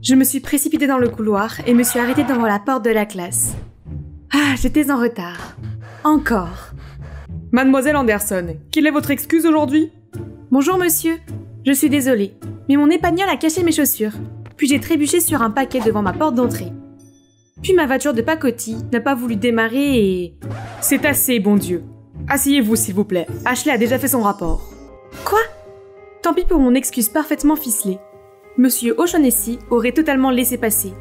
Je me suis précipitée dans le couloir et me suis arrêtée devant la porte de la classe. Ah, j'étais en retard. Encore. Mademoiselle Anderson, quelle est votre excuse aujourd'hui? Bonjour monsieur, je suis désolée, mais mon épagnol a caché mes chaussures. Puis j'ai trébuché sur un paquet devant ma porte d'entrée. Puis ma voiture de pacotille n'a pas voulu démarrer et... C'est assez, bon Dieu. Asseyez-vous s'il vous plaît, Ashley a déjà fait son rapport. Quoi? Tant pis pour mon excuse parfaitement ficelée. Monsieur O'Shaughnessy aurait totalement laissé passer.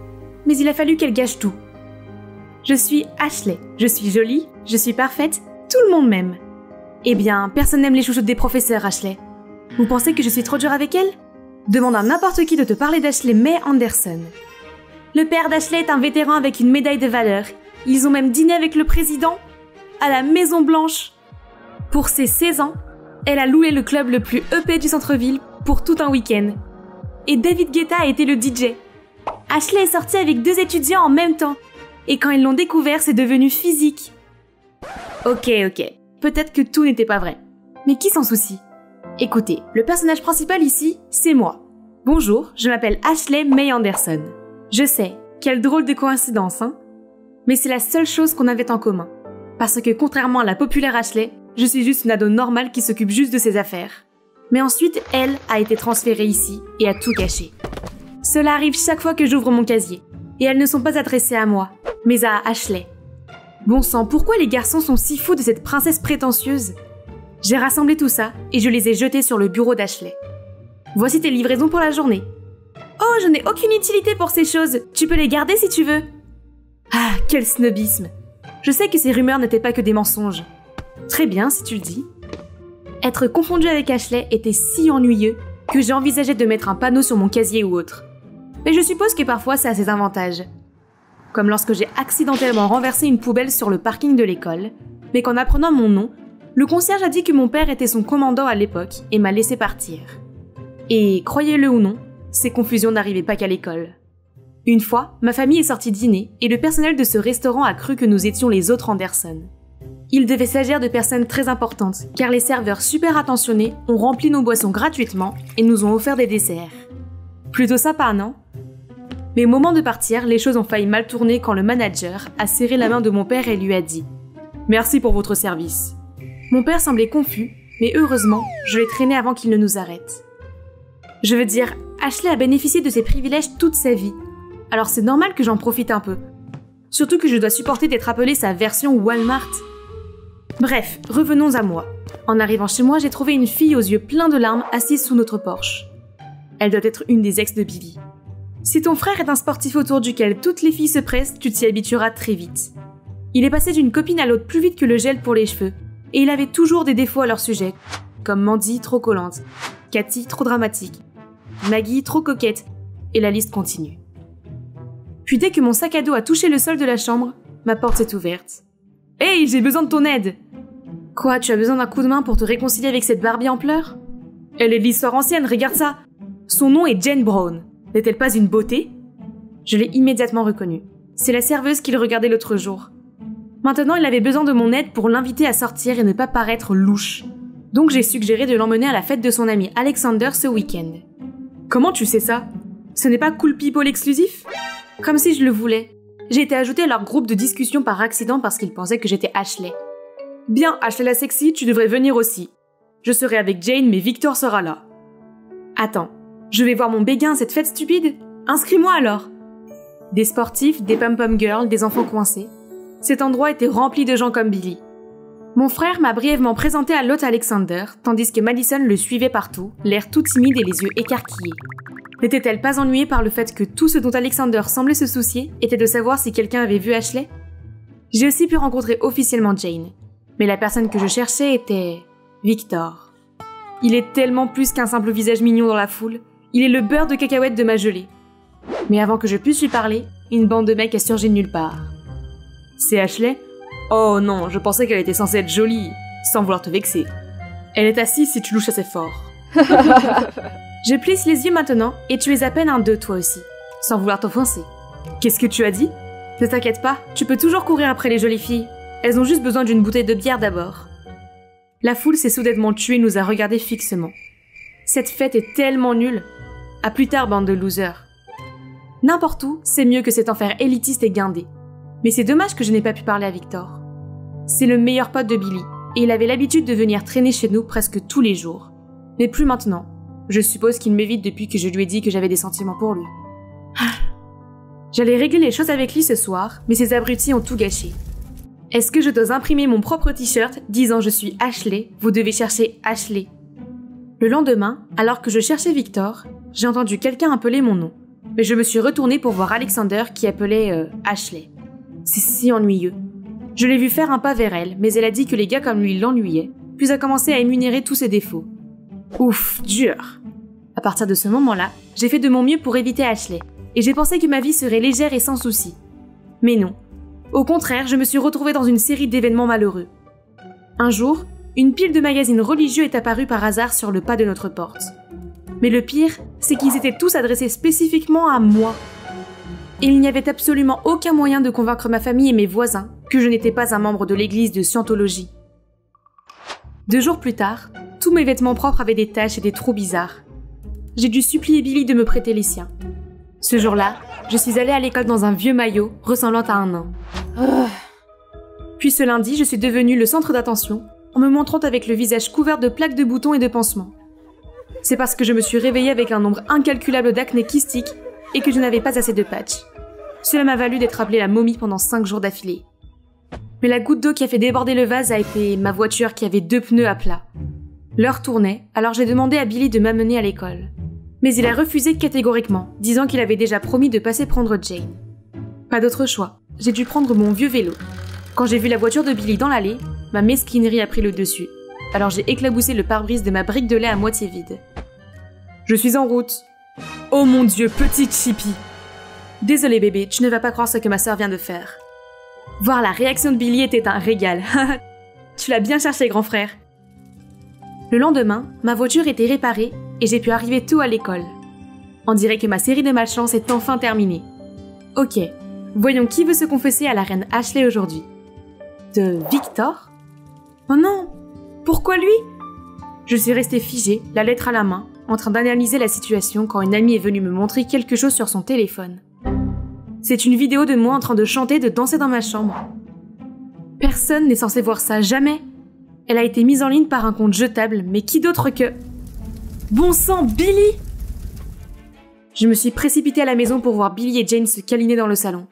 Mais il a fallu qu'elle gâche tout. Je suis Ashley, je suis jolie, je suis parfaite, tout le monde m'aime. Eh bien, personne n'aime les chouchoutes des professeurs, Ashley. Vous pensez que je suis trop dure avec elle? Demande à n'importe qui de te parler d'Ashley May Anderson. Le père d'Ashley est un vétéran avec une médaille de valeur. Ils ont même dîné avec le président à la Maison Blanche. Pour ses 16 ans, elle a loué le club le plus huppé du centre-ville pour tout un week-end. Et David Guetta a été le DJ. Ashley est sortie avec 2 étudiants en même temps. Et quand ils l'ont découvert, c'est devenu physique. Ok. Peut-être que tout n'était pas vrai. Mais qui s'en soucie? Écoutez, le personnage principal ici, c'est moi. Bonjour, je m'appelle Ashley May Anderson. Je sais, quelle drôle de coïncidence, hein? Mais c'est la seule chose qu'on avait en commun. Parce que contrairement à la populaire Ashley, je suis juste une ado normale qui s'occupe juste de ses affaires. Mais ensuite, elle a été transférée ici et a tout caché. Cela arrive chaque fois que j'ouvre mon casier. Et elles ne sont pas adressées à moi, mais à Ashley. Bon sang, pourquoi les garçons sont si fous de cette princesse prétentieuse? J'ai rassemblé tout ça et je les ai jetés sur le bureau d'Ashley. Voici tes livraisons pour la journée. Oh, je n'ai aucune utilité pour ces choses. Tu peux les garder si tu veux. Ah, quel snobisme. Je sais que ces rumeurs n'étaient pas que des mensonges. Très bien, si tu le dis. Être confondue avec Ashley était si ennuyeux que j'ai envisagé de mettre un panneau sur mon casier ou autre. Mais je suppose que parfois ça a ses avantages. Comme lorsque j'ai accidentellement renversé une poubelle sur le parking de l'école, mais qu'en apprenant mon nom, le concierge a dit que mon père était son commandant à l'époque et m'a laissé partir. Et, croyez-le ou non, ces confusions n'arrivaient pas qu'à l'école. Une fois, ma famille est sortie dîner et le personnel de ce restaurant a cru que nous étions les autres Anderson. Il devait s'agir de personnes très importantes, car les serveurs super attentionnés ont rempli nos boissons gratuitement et nous ont offert des desserts. Plutôt sympa, non? Mais au moment de partir, les choses ont failli mal tourner quand le manager a serré la main de mon père et lui a dit « Merci pour votre service ». Mon père semblait confus, mais heureusement, je l'ai traîné avant qu'il ne nous arrête. Je veux dire, Ashley a bénéficié de ses privilèges toute sa vie, alors c'est normal que j'en profite un peu. Surtout que je dois supporter d'être appelée sa version Walmart. Bref, revenons à moi. En arrivant chez moi, j'ai trouvé une fille aux yeux pleins de larmes assise sous notre porche. Elle doit être une des ex de Billy. Si ton frère est un sportif autour duquel toutes les filles se pressent, tu t'y habitueras très vite. Il est passé d'une copine à l'autre plus vite que le gel pour les cheveux, et il avait toujours des défauts à leur sujet, comme Mandy trop collante, Cathy trop dramatique, Maggie trop coquette, et la liste continue. Puis dès que mon sac à dos a touché le sol de la chambre, ma porte s'est ouverte. « Hey, j'ai besoin de ton aide !»« Quoi, tu as besoin d'un coup de main pour te réconcilier avec cette Barbie en pleurs ?»« Elle est de l'histoire ancienne, regarde ça !» Son nom est Jane Brown. N'est-elle pas une beauté? Je l'ai immédiatement reconnue. C'est la serveuse qu'il regardait l'autre jour. Maintenant, il avait besoin de mon aide pour l'inviter à sortir et ne pas paraître louche. Donc j'ai suggéré de l'emmener à la fête de son ami Alexander ce week-end. Comment tu sais ça? Ce n'est pas Cool People exclusif? Comme si je le voulais. J'ai été ajoutée à leur groupe de discussion par accident parce qu'ils pensaient que j'étais Ashley. Bien, Ashley la sexy, tu devrais venir aussi. Je serai avec Jane, mais Victor sera là. Attends, je vais voir mon béguin à cette fête stupide? Inscris-moi alors. Des sportifs, des pom-pom girls, des enfants coincés. Cet endroit était rempli de gens comme Billy. Mon frère m'a brièvement présenté à l'hôte Alexander, tandis que Madison le suivait partout, l'air tout timide et les yeux écarquillés. N'était-elle pas ennuyée par le fait que tout ce dont Alexander semblait se soucier était de savoir si quelqu'un avait vu Ashley? J'ai aussi pu rencontrer officiellement Jane, mais la personne que je cherchais était... Victor. Il est tellement plus qu'un simple visage mignon dans la foule, il est le beurre de cacahuète de ma gelée. Mais avant que je puisse lui parler, une bande de mecs a surgi de nulle part. C'est Ashley? Oh non, je pensais qu'elle était censée être jolie, sans vouloir te vexer. Elle est assise si tu louches assez fort. Je plisse les yeux maintenant, et tu es à peine un d'eux toi aussi, sans vouloir t'offenser. Qu'est-ce que tu as dit? Ne t'inquiète pas, tu peux toujours courir après les jolies filles. Elles ont juste besoin d'une bouteille de bière d'abord. La foule s'est soudainement tuée et nous a regardés fixement. Cette fête est tellement nulle. À plus tard, bande de losers. N'importe où, c'est mieux que cet enfer élitiste et guindé. Mais c'est dommage que je n'ai pas pu parler à Victor. C'est le meilleur pote de Billy, et il avait l'habitude de venir traîner chez nous presque tous les jours. Mais plus maintenant. Je suppose qu'il m'évite depuis que je lui ai dit que j'avais des sentiments pour lui. J'allais régler les choses avec lui ce soir, mais ces abrutis ont tout gâché. Est-ce que je dois imprimer mon propre t-shirt disant je suis Ashley, vous devez chercher Ashley? Le lendemain, alors que je cherchais Victor, j'ai entendu quelqu'un appeler mon nom. Mais je me suis retournée pour voir Alexander qui appelait Ashley. C'est si ennuyeux. Je l'ai vu faire un pas vers elle, mais elle a dit que les gars comme lui l'ennuyaient, puis a commencé à énumérer tous ses défauts. Ouf, dur. À partir de ce moment-là, j'ai fait de mon mieux pour éviter Ashley, et j'ai pensé que ma vie serait légère et sans soucis. Mais non. Au contraire, je me suis retrouvée dans une série d'événements malheureux. Un jour, une pile de magazines religieux est apparue par hasard sur le pas de notre porte. Mais le pire, c'est qu'ils étaient tous adressés spécifiquement à moi. Et il n'y avait absolument aucun moyen de convaincre ma famille et mes voisins que je n'étais pas un membre de l'église de Scientologie. 2 jours plus tard, tous mes vêtements propres avaient des taches et des trous bizarres. J'ai dû supplier Billy de me prêter les siens. Ce jour-là, je suis allée à l'école dans un vieux maillot ressemblant à un nain. Puis ce lundi, je suis devenue le centre d'attention en me montrant avec le visage couvert de plaques de boutons et de pansements. C'est parce que je me suis réveillée avec un nombre incalculable d'acné kystique et que je n'avais pas assez de patchs. Cela m'a valu d'être appelée la momie pendant 5 jours d'affilée. Mais la goutte d'eau qui a fait déborder le vase a été ma voiture qui avait 2 pneus à plat. L'heure tournait, alors j'ai demandé à Billy de m'amener à l'école. Mais il a refusé catégoriquement, disant qu'il avait déjà promis de passer prendre Jane. Pas d'autre choix, j'ai dû prendre mon vieux vélo. Quand j'ai vu la voiture de Billy dans l'allée, ma mesquinerie a pris le dessus. Alors j'ai éclaboussé le pare-brise de ma brique de lait à moitié vide. Je suis en route. Oh mon Dieu, petite Chippy. Désolée bébé, tu ne vas pas croire ce que ma sœur vient de faire. Voir la réaction de Billy était un régal. Tu l'as bien cherché, grand frère. Le lendemain, ma voiture était réparée et j'ai pu arriver tôt à l'école. On dirait que ma série de malchance est enfin terminée. Ok, voyons qui veut se confesser à la reine Ashley aujourd'hui. De Victor? Oh non! Pourquoi lui? Je suis restée figée, la lettre à la main, en train d'analyser la situation quand une amie est venue me montrer quelque chose sur son téléphone. C'est une vidéo de moi en train de chanter, de danser dans ma chambre. Personne n'est censé voir ça, jamais. Elle a été mise en ligne par un compte jetable, mais qui d'autre que... Bon sang, Billy! Je me suis précipitée à la maison pour voir Billy et Jane se câliner dans le salon.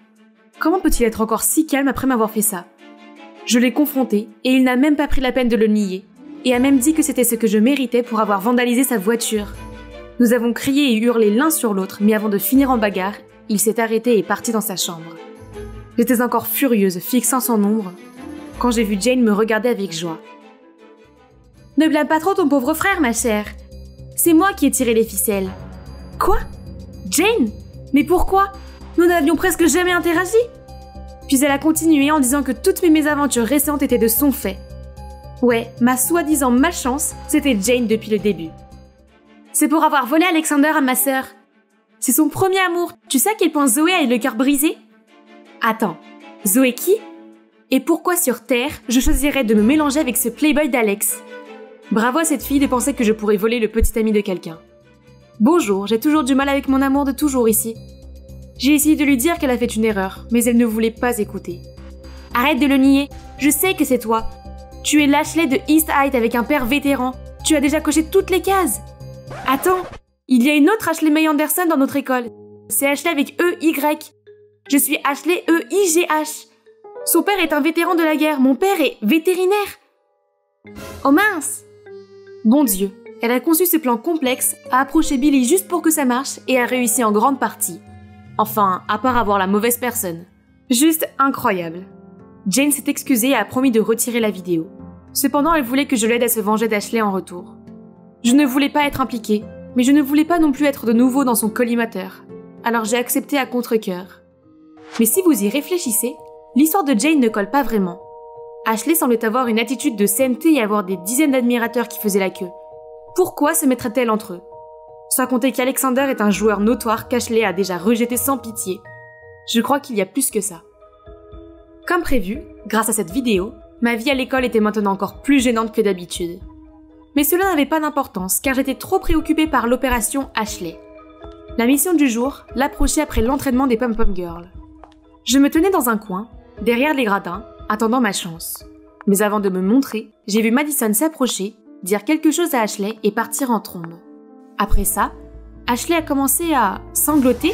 Comment peut-il être encore si calme après m'avoir fait ça? Je l'ai confronté, et il n'a même pas pris la peine de le nier, et a même dit que c'était ce que je méritais pour avoir vandalisé sa voiture. Nous avons crié et hurlé l'un sur l'autre, mais avant de finir en bagarre, il s'est arrêté et est parti dans sa chambre. J'étais encore furieuse, fixant son ombre, quand j'ai vu Jane me regarder avec joie. Ne blâme pas trop ton pauvre frère, ma chère. C'est moi qui ai tiré les ficelles. Quoi? Jane? Mais pourquoi? Nous n'avions presque jamais interagi. Puis elle a continué en disant que toutes mes mésaventures récentes étaient de son fait. Ouais, ma soi-disant malchance, c'était Jane depuis le début. C'est pour avoir volé Alexander à ma sœur. C'est son premier amour. Tu sais à quel point Zoé a eu le cœur brisé? Attends, Zoé qui? Et pourquoi sur Terre, je choisirais de me mélanger avec ce playboy d'Alex? Bravo à cette fille de penser que je pourrais voler le petit ami de quelqu'un. Bonjour, j'ai toujours du mal avec mon amour de toujours ici. J'ai essayé de lui dire qu'elle a fait une erreur, mais elle ne voulait pas écouter. Arrête de le nier, je sais que c'est toi. Tu es l'Ashley de East Height avec un père vétéran. Tu as déjà coché toutes les cases. Attends, il y a une autre Ashley May Anderson dans notre école. C'est Ashley avec E-Y. Je suis Ashley E-I-G-H. Son père est un vétéran de la guerre, mon père est vétérinaire. Oh mince! Bon Dieu, elle a conçu ce plan complexe, a approché Billy juste pour que ça marche et a réussi en grande partie. Enfin, à part avoir la mauvaise personne. Juste incroyable. Jane s'est excusée et a promis de retirer la vidéo. Cependant, elle voulait que je l'aide à se venger d'Ashley en retour. Je ne voulais pas être impliquée, mais je ne voulais pas non plus être de nouveau dans son collimateur. Alors j'ai accepté à contre-cœur. Mais si vous y réfléchissez, l'histoire de Jane ne colle pas vraiment. Ashley semble avoir une attitude de sainteté et avoir des dizaines d'admirateurs qui faisaient la queue. Pourquoi se mettrait-elle entre eux? Sans compter qu'Alexander est un joueur notoire qu'Ashley a déjà rejeté sans pitié. Je crois qu'il y a plus que ça. Comme prévu, grâce à cette vidéo, ma vie à l'école était maintenant encore plus gênante que d'habitude. Mais cela n'avait pas d'importance car j'étais trop préoccupée par l'opération Ashley. La mission du jour l'approchait après l'entraînement des Pom-Pom Girls. Je me tenais dans un coin, derrière les gradins, attendant ma chance. Mais avant de me montrer, j'ai vu Madison s'approcher, dire quelque chose à Ashley et partir en trombe. Après ça, Ashley a commencé à sangloter.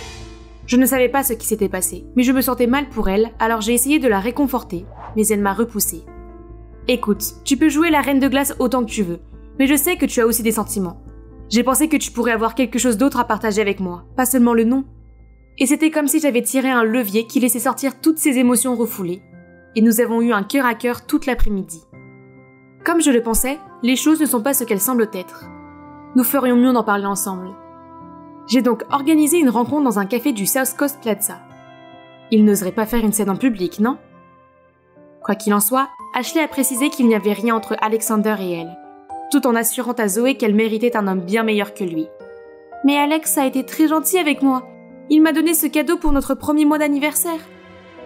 Je ne savais pas ce qui s'était passé, mais je me sentais mal pour elle, alors j'ai essayé de la réconforter, mais elle m'a repoussée. Écoute, tu peux jouer la reine de glace autant que tu veux, mais je sais que tu as aussi des sentiments. J'ai pensé que tu pourrais avoir quelque chose d'autre à partager avec moi, pas seulement le nom. Et c'était comme si j'avais tiré un levier qui laissait sortir toutes ces émotions refoulées, et nous avons eu un cœur à cœur toute l'après-midi. Comme je le pensais, les choses ne sont pas ce qu'elles semblent être. Nous ferions mieux d'en parler ensemble. J'ai donc organisé une rencontre dans un café du South Coast Plaza. Il n'oserait pas faire une scène en public, non? Quoi qu'il en soit, Ashley a précisé qu'il n'y avait rien entre Alexander et elle, tout en assurant à Zoé qu'elle méritait un homme bien meilleur que lui. Mais Alex a été très gentil avec moi. Il m'a donné ce cadeau pour notre premier mois d'anniversaire.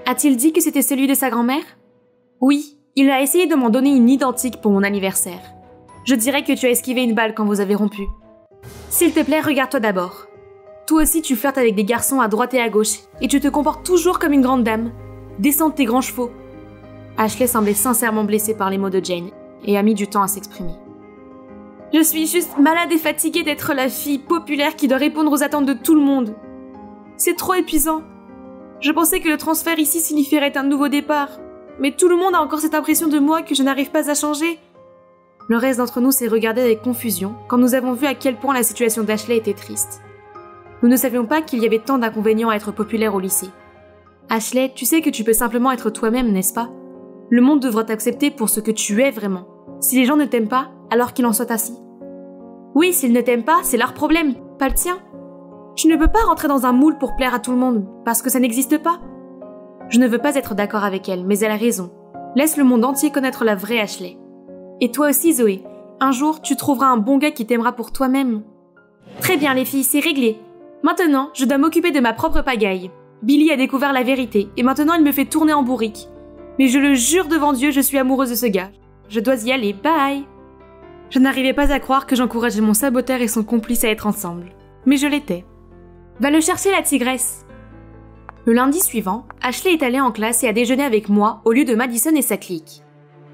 A-t-il dit que c'était celui de sa grand-mère? Oui, il a essayé de m'en donner une identique pour mon anniversaire. Je dirais que tu as esquivé une balle quand vous avez rompu. S'il te plaît, regarde-toi d'abord. Toi aussi, tu flirtes avec des garçons à droite et à gauche, et tu te comportes toujours comme une grande dame. Descends de tes grands chevaux. Ashley semblait sincèrement blessée par les mots de Jane, et a mis du temps à s'exprimer. Je suis juste malade et fatiguée d'être la fille populaire qui doit répondre aux attentes de tout le monde. C'est trop épuisant. Je pensais que le transfert ici signifierait un nouveau départ, mais tout le monde a encore cette impression de moi que je n'arrive pas à changer. Le reste d'entre nous s'est regardé avec confusion quand nous avons vu à quel point la situation d'Ashley était triste. Nous ne savions pas qu'il y avait tant d'inconvénients à être populaire au lycée. Ashley, tu sais que tu peux simplement être toi-même, n'est-ce pas? Le monde devra t'accepter pour ce que tu es vraiment. Si les gens ne t'aiment pas, alors qu'il en soit ainsi. Oui, s'ils ne t'aiment pas, c'est leur problème, pas le tien. Tu ne peux pas rentrer dans un moule pour plaire à tout le monde, parce que ça n'existe pas. Je ne veux pas être d'accord avec elle, mais elle a raison. Laisse le monde entier connaître la vraie Ashley. Et toi aussi, Zoé. Un jour, tu trouveras un bon gars qui t'aimera pour toi-même. Très bien, les filles, c'est réglé. Maintenant, je dois m'occuper de ma propre pagaille. Billy a découvert la vérité, et maintenant il me fait tourner en bourrique. Mais je le jure devant Dieu, je suis amoureuse de ce gars. Je dois y aller, bye! Je n'arrivais pas à croire que j'encourageais mon saboteur et son complice à être ensemble. Mais je l'étais. Va le chercher, la tigresse! Le lundi suivant, Ashley est allée en classe et a déjeuné avec moi au lieu de Madison et sa clique.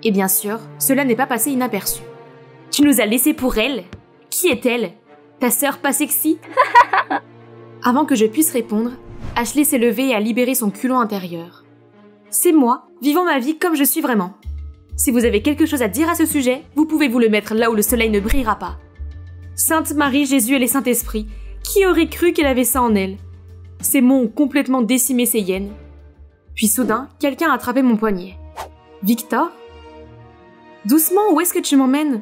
Et bien sûr, cela n'est pas passé inaperçu. Tu nous as laissés pour elle? Qui est-elle? Ta sœur pas sexy? Avant que je puisse répondre, Ashley s'est levée et a libéré son culot intérieur. C'est moi, vivant ma vie comme je suis vraiment. Si vous avez quelque chose à dire à ce sujet, vous pouvez vous le mettre là où le soleil ne brillera pas. Sainte Marie, Jésus et les Saint-Esprits, qui aurait cru qu'elle avait ça en elle? Ces mots ont complètement décimé ses hyènes. Puis soudain, quelqu'un a attrapé mon poignet. Victor? Doucement, où est-ce que tu m'emmènes?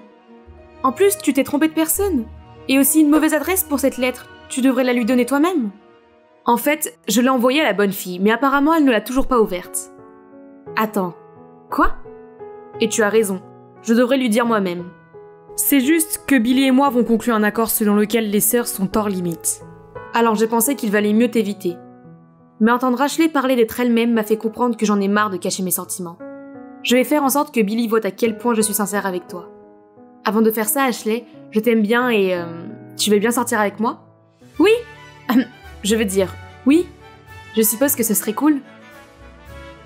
En plus, tu t'es trompé de personne. Et aussi une mauvaise adresse pour cette lettre. Tu devrais la lui donner toi-même. En fait, je l'ai envoyée à la bonne fille, mais apparemment elle ne l'a toujours pas ouverte. Attends. Quoi? Et tu as raison. Je devrais lui dire moi-même. C'est juste que Billy et moi avons conclu un accord selon lequel les sœurs sont hors limite. Alors j'ai pensé qu'il valait mieux t'éviter. Mais entendre Ashley parler d'être elle-même m'a fait comprendre que j'en ai marre de cacher mes sentiments. Je vais faire en sorte que Billy voit à quel point je suis sincère avec toi. Avant de faire ça, Ashley, je t'aime bien et... tu veux bien sortir avec moi? Oui. Je veux dire, oui. Je suppose que ce serait cool.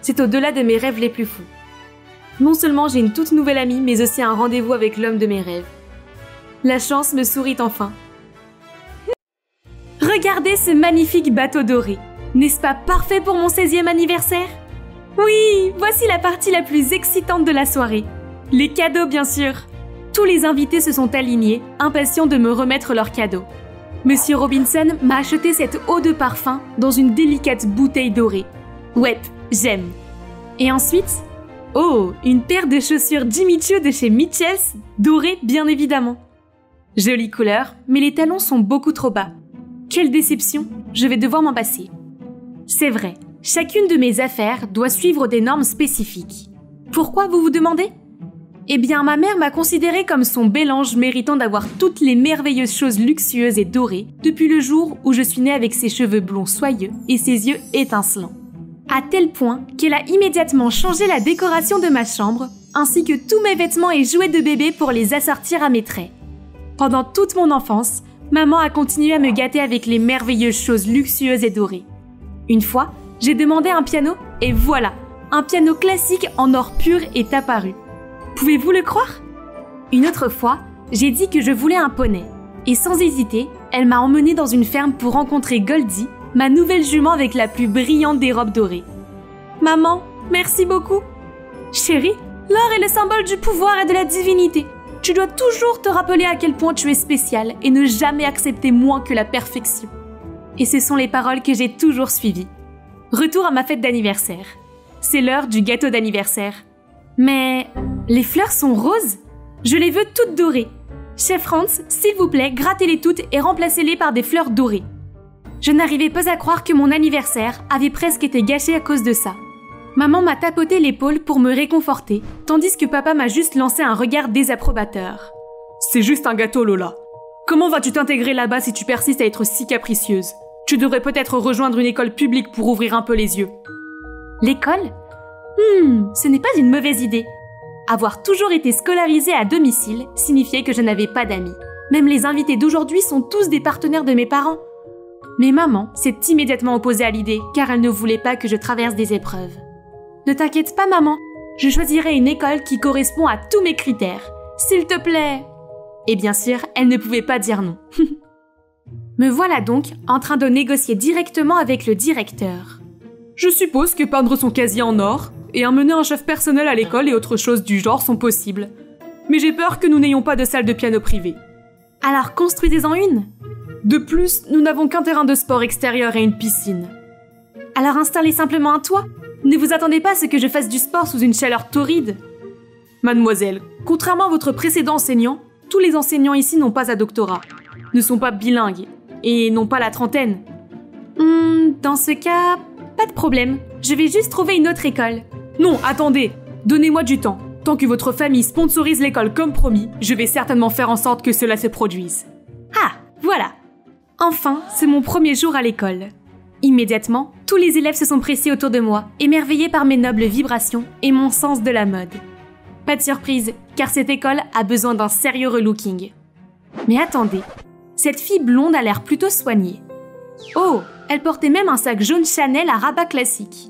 C'est au-delà de mes rêves les plus fous. Non seulement j'ai une toute nouvelle amie, mais aussi un rendez-vous avec l'homme de mes rêves. La chance me sourit enfin. Regardez ce magnifique bateau doré. N'est-ce pas parfait pour mon 16e anniversaire? Oui, voici la partie la plus excitante de la soirée. Les cadeaux, bien sûr. Tous les invités se sont alignés, impatients de me remettre leurs cadeaux. Monsieur Robinson m'a acheté cette eau de parfum dans une délicate bouteille dorée. Ouais, j'aime. Et ensuite, oh, une paire de chaussures Jimmy Choo de chez Mitchells, dorées bien évidemment. Jolie couleur, mais les talons sont beaucoup trop bas. Quelle déception, je vais devoir m'en passer. C'est vrai, chacune de mes affaires doit suivre des normes spécifiques. Pourquoi, vous vous demandez? Eh bien, ma mère m'a considérée comme son bel ange méritant d'avoir toutes les merveilleuses choses luxueuses et dorées depuis le jour où je suis née avec ses cheveux blonds soyeux et ses yeux étincelants. À tel point qu'elle a immédiatement changé la décoration de ma chambre, ainsi que tous mes vêtements et jouets de bébé pour les assortir à mes traits. Pendant toute mon enfance, maman a continué à me gâter avec les merveilleuses choses luxueuses et dorées. Une fois, j'ai demandé un piano et voilà, un piano classique en or pur est apparu. Pouvez-vous le croire? Une autre fois, j'ai dit que je voulais un poney et sans hésiter, elle m'a emmenée dans une ferme pour rencontrer Goldie, ma nouvelle jument avec la plus brillante des robes dorées. Maman, merci beaucoup. Chérie, l'or est le symbole du pouvoir et de la divinité. Tu dois toujours te rappeler à quel point tu es spécial et ne jamais accepter moins que la perfection. Et ce sont les paroles que j'ai toujours suivies. Retour à ma fête d'anniversaire. C'est l'heure du gâteau d'anniversaire. Mais les fleurs sont roses? Je les veux toutes dorées. Chef Franz, s'il vous plaît, grattez-les toutes et remplacez-les par des fleurs dorées. Je n'arrivais pas à croire que mon anniversaire avait presque été gâché à cause de ça. Maman m'a tapoté l'épaule pour me réconforter, tandis que papa m'a juste lancé un regard désapprobateur. C'est juste un gâteau, Lola. Comment vas-tu t'intégrer là-bas si tu persistes à être si capricieuse? Tu devrais peut-être rejoindre une école publique pour ouvrir un peu les yeux. L'école? Ce n'est pas une mauvaise idée. Avoir toujours été scolarisée à domicile signifiait que je n'avais pas d'amis. Même les invités d'aujourd'hui sont tous des partenaires de mes parents. Mais maman s'est immédiatement opposée à l'idée car elle ne voulait pas que je traverse des épreuves. Ne t'inquiète pas, maman, je choisirai une école qui correspond à tous mes critères. S'il te plaît. Et bien sûr, elle ne pouvait pas dire non. Me voilà donc en train de négocier directement avec le directeur. Je suppose que peindre son casier en or et emmener un chef personnel à l'école et autres choses du genre sont possibles. Mais j'ai peur que nous n'ayons pas de salle de piano privée. Alors construisez-en une. De plus, nous n'avons qu'un terrain de sport extérieur et une piscine. Alors installez simplement un toit. Ne vous attendez pas à ce que je fasse du sport sous une chaleur torride. Mademoiselle, contrairement à votre précédent enseignant, tous les enseignants ici n'ont pas un doctorat, ne sont pas bilingues et n'ont pas la trentaine. Dans ce cas, pas de problème. Je vais juste trouver une autre école. Non, attendez, donnez-moi du temps. Tant que votre famille sponsorise l'école comme promis, je vais certainement faire en sorte que cela se produise. Ah, voilà. Enfin, c'est mon premier jour à l'école. Immédiatement, tous les élèves se sont pressés autour de moi, émerveillés par mes nobles vibrations et mon sens de la mode. Pas de surprise, car cette école a besoin d'un sérieux relooking. Mais attendez, cette fille blonde a l'air plutôt soignée. Oh, elle portait même un sac jaune Chanel à rabat classique.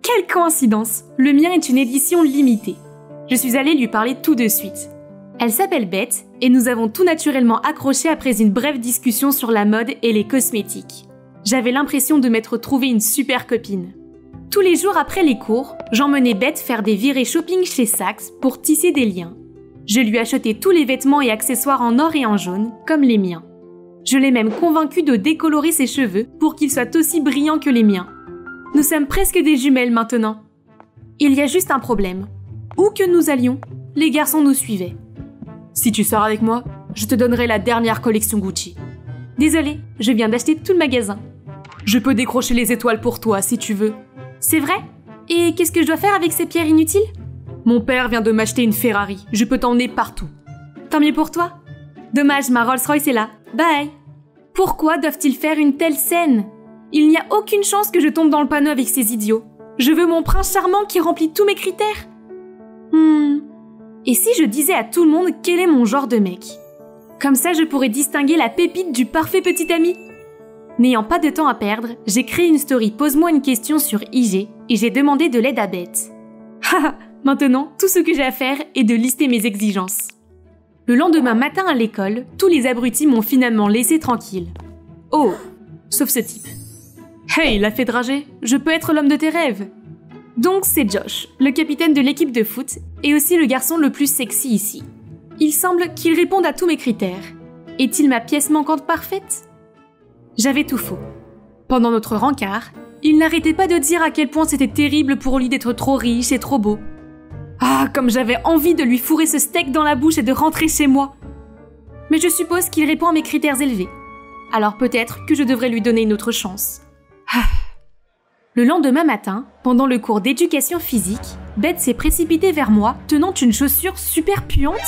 Quelle coïncidence, le mien est une édition limitée. Je suis allée lui parler tout de suite. Elle s'appelle Beth et nous avons tout naturellement accroché après une brève discussion sur la mode et les cosmétiques. J'avais l'impression de m'être trouvé une super copine. Tous les jours après les cours, j'emmenais Beth faire des virées shopping chez Saks pour tisser des liens. Je lui achetais tous les vêtements et accessoires en or et en jaune, comme les miens. Je l'ai même convaincue de décolorer ses cheveux pour qu'ils soient aussi brillants que les miens. Nous sommes presque des jumelles maintenant. Il y a juste un problème. Où que nous allions, les garçons nous suivaient. Si tu sors avec moi, je te donnerai la dernière collection Gucci. Désolée, je viens d'acheter tout le magasin. Je peux décrocher les étoiles pour toi si tu veux. C'est vrai? Et qu'est-ce que je dois faire avec ces pierres inutiles? Mon père vient de m'acheter une Ferrari. Je peux t'emmener partout. Tant mieux pour toi. Dommage, ma Rolls-Royce est là. Bye. Pourquoi doivent-ils faire une telle scène? Il n'y a aucune chance que je tombe dans le panneau avec ces idiots. Je veux mon prince charmant qui remplit tous mes critères. Et si je disais à tout le monde quel est mon genre de mec? Comme ça, je pourrais distinguer la pépite du parfait petit ami. N'ayant pas de temps à perdre, j'ai créé une story Pose-moi une question sur IG et j'ai demandé de l'aide à Beth. Haha, maintenant, tout ce que j'ai à faire est de lister mes exigences. Le lendemain matin à l'école, tous les abrutis m'ont finalement laissé tranquille. Oh, sauf ce type. Hey, la fée dragée, je peux être l'homme de tes rêves. Donc c'est Josh, le capitaine de l'équipe de foot et aussi le garçon le plus sexy ici. Il semble qu'il réponde à tous mes critères. Est-il ma pièce manquante parfaite? J'avais tout faux. Pendant notre rencard, il n'arrêtait pas de dire à quel point c'était terrible pour lui d'être trop riche et trop beau. Ah, comme j'avais envie de lui fourrer ce steak dans la bouche et de rentrer chez moi. Mais je suppose qu'il répond à mes critères élevés. Alors peut-être que je devrais lui donner une autre chance. Le lendemain matin, pendant le cours d'éducation physique, Beth s'est précipitée vers moi, tenant une chaussure super puante.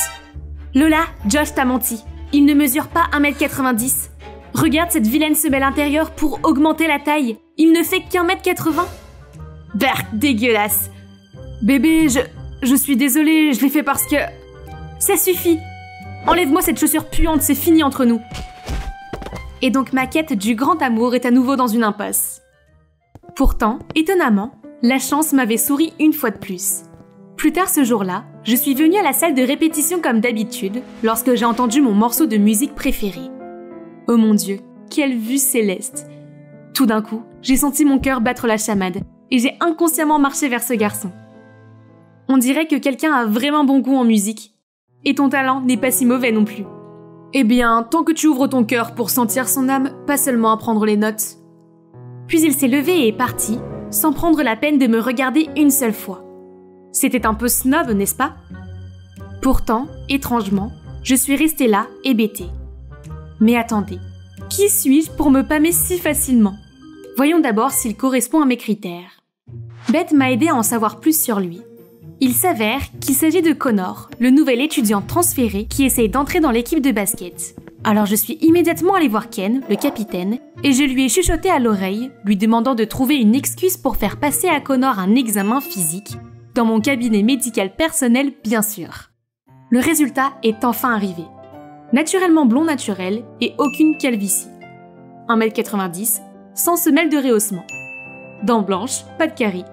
Lola, Josh t'a menti. Il ne mesure pas 1m90. Regarde cette vilaine semelle intérieure pour augmenter la taille. Il ne fait qu'1m80. Berk, dégueulasse. Bébé, je suis désolée, je l'ai fait parce que... Ça suffit. Enlève-moi cette chaussure puante, c'est fini entre nous. et donc ma quête du grand amour est à nouveau dans une impasse. Pourtant, étonnamment, la chance m'avait souri une fois de plus. Plus tard ce jour-là, je suis venue à la salle de répétition comme d'habitude, lorsque j'ai entendu mon morceau de musique préféré. Oh mon Dieu, quelle vue céleste! Tout d'un coup, j'ai senti mon cœur battre la chamade, et j'ai inconsciemment marché vers ce garçon. On dirait que quelqu'un a vraiment bon goût en musique. Et ton talent n'est pas si mauvais non plus. Eh bien, tant que tu ouvres ton cœur pour sentir son âme, pas seulement à prendre les notes. Puis il s'est levé et est parti, sans prendre la peine de me regarder une seule fois. C'était un peu snob, n'est-ce pas? Pourtant, étrangement, je suis restée là, hébétée. Mais attendez, qui suis-je pour me pâmer si facilement? Voyons d'abord s'il correspond à mes critères. Beth m'a aidé à en savoir plus sur lui. Il s'avère qu'il s'agit de Connor, le nouvel étudiant transféré qui essaye d'entrer dans l'équipe de basket. Alors je suis immédiatement allée voir Ken, le capitaine, et je lui ai chuchoté à l'oreille, lui demandant de trouver une excuse pour faire passer à Connor un examen physique, dans mon cabinet médical personnel bien sûr. Le résultat est enfin arrivé. Naturellement blond naturel et aucune calvitie. 1m90, sans semelle de rehaussement. Dents blanches, pas de caries.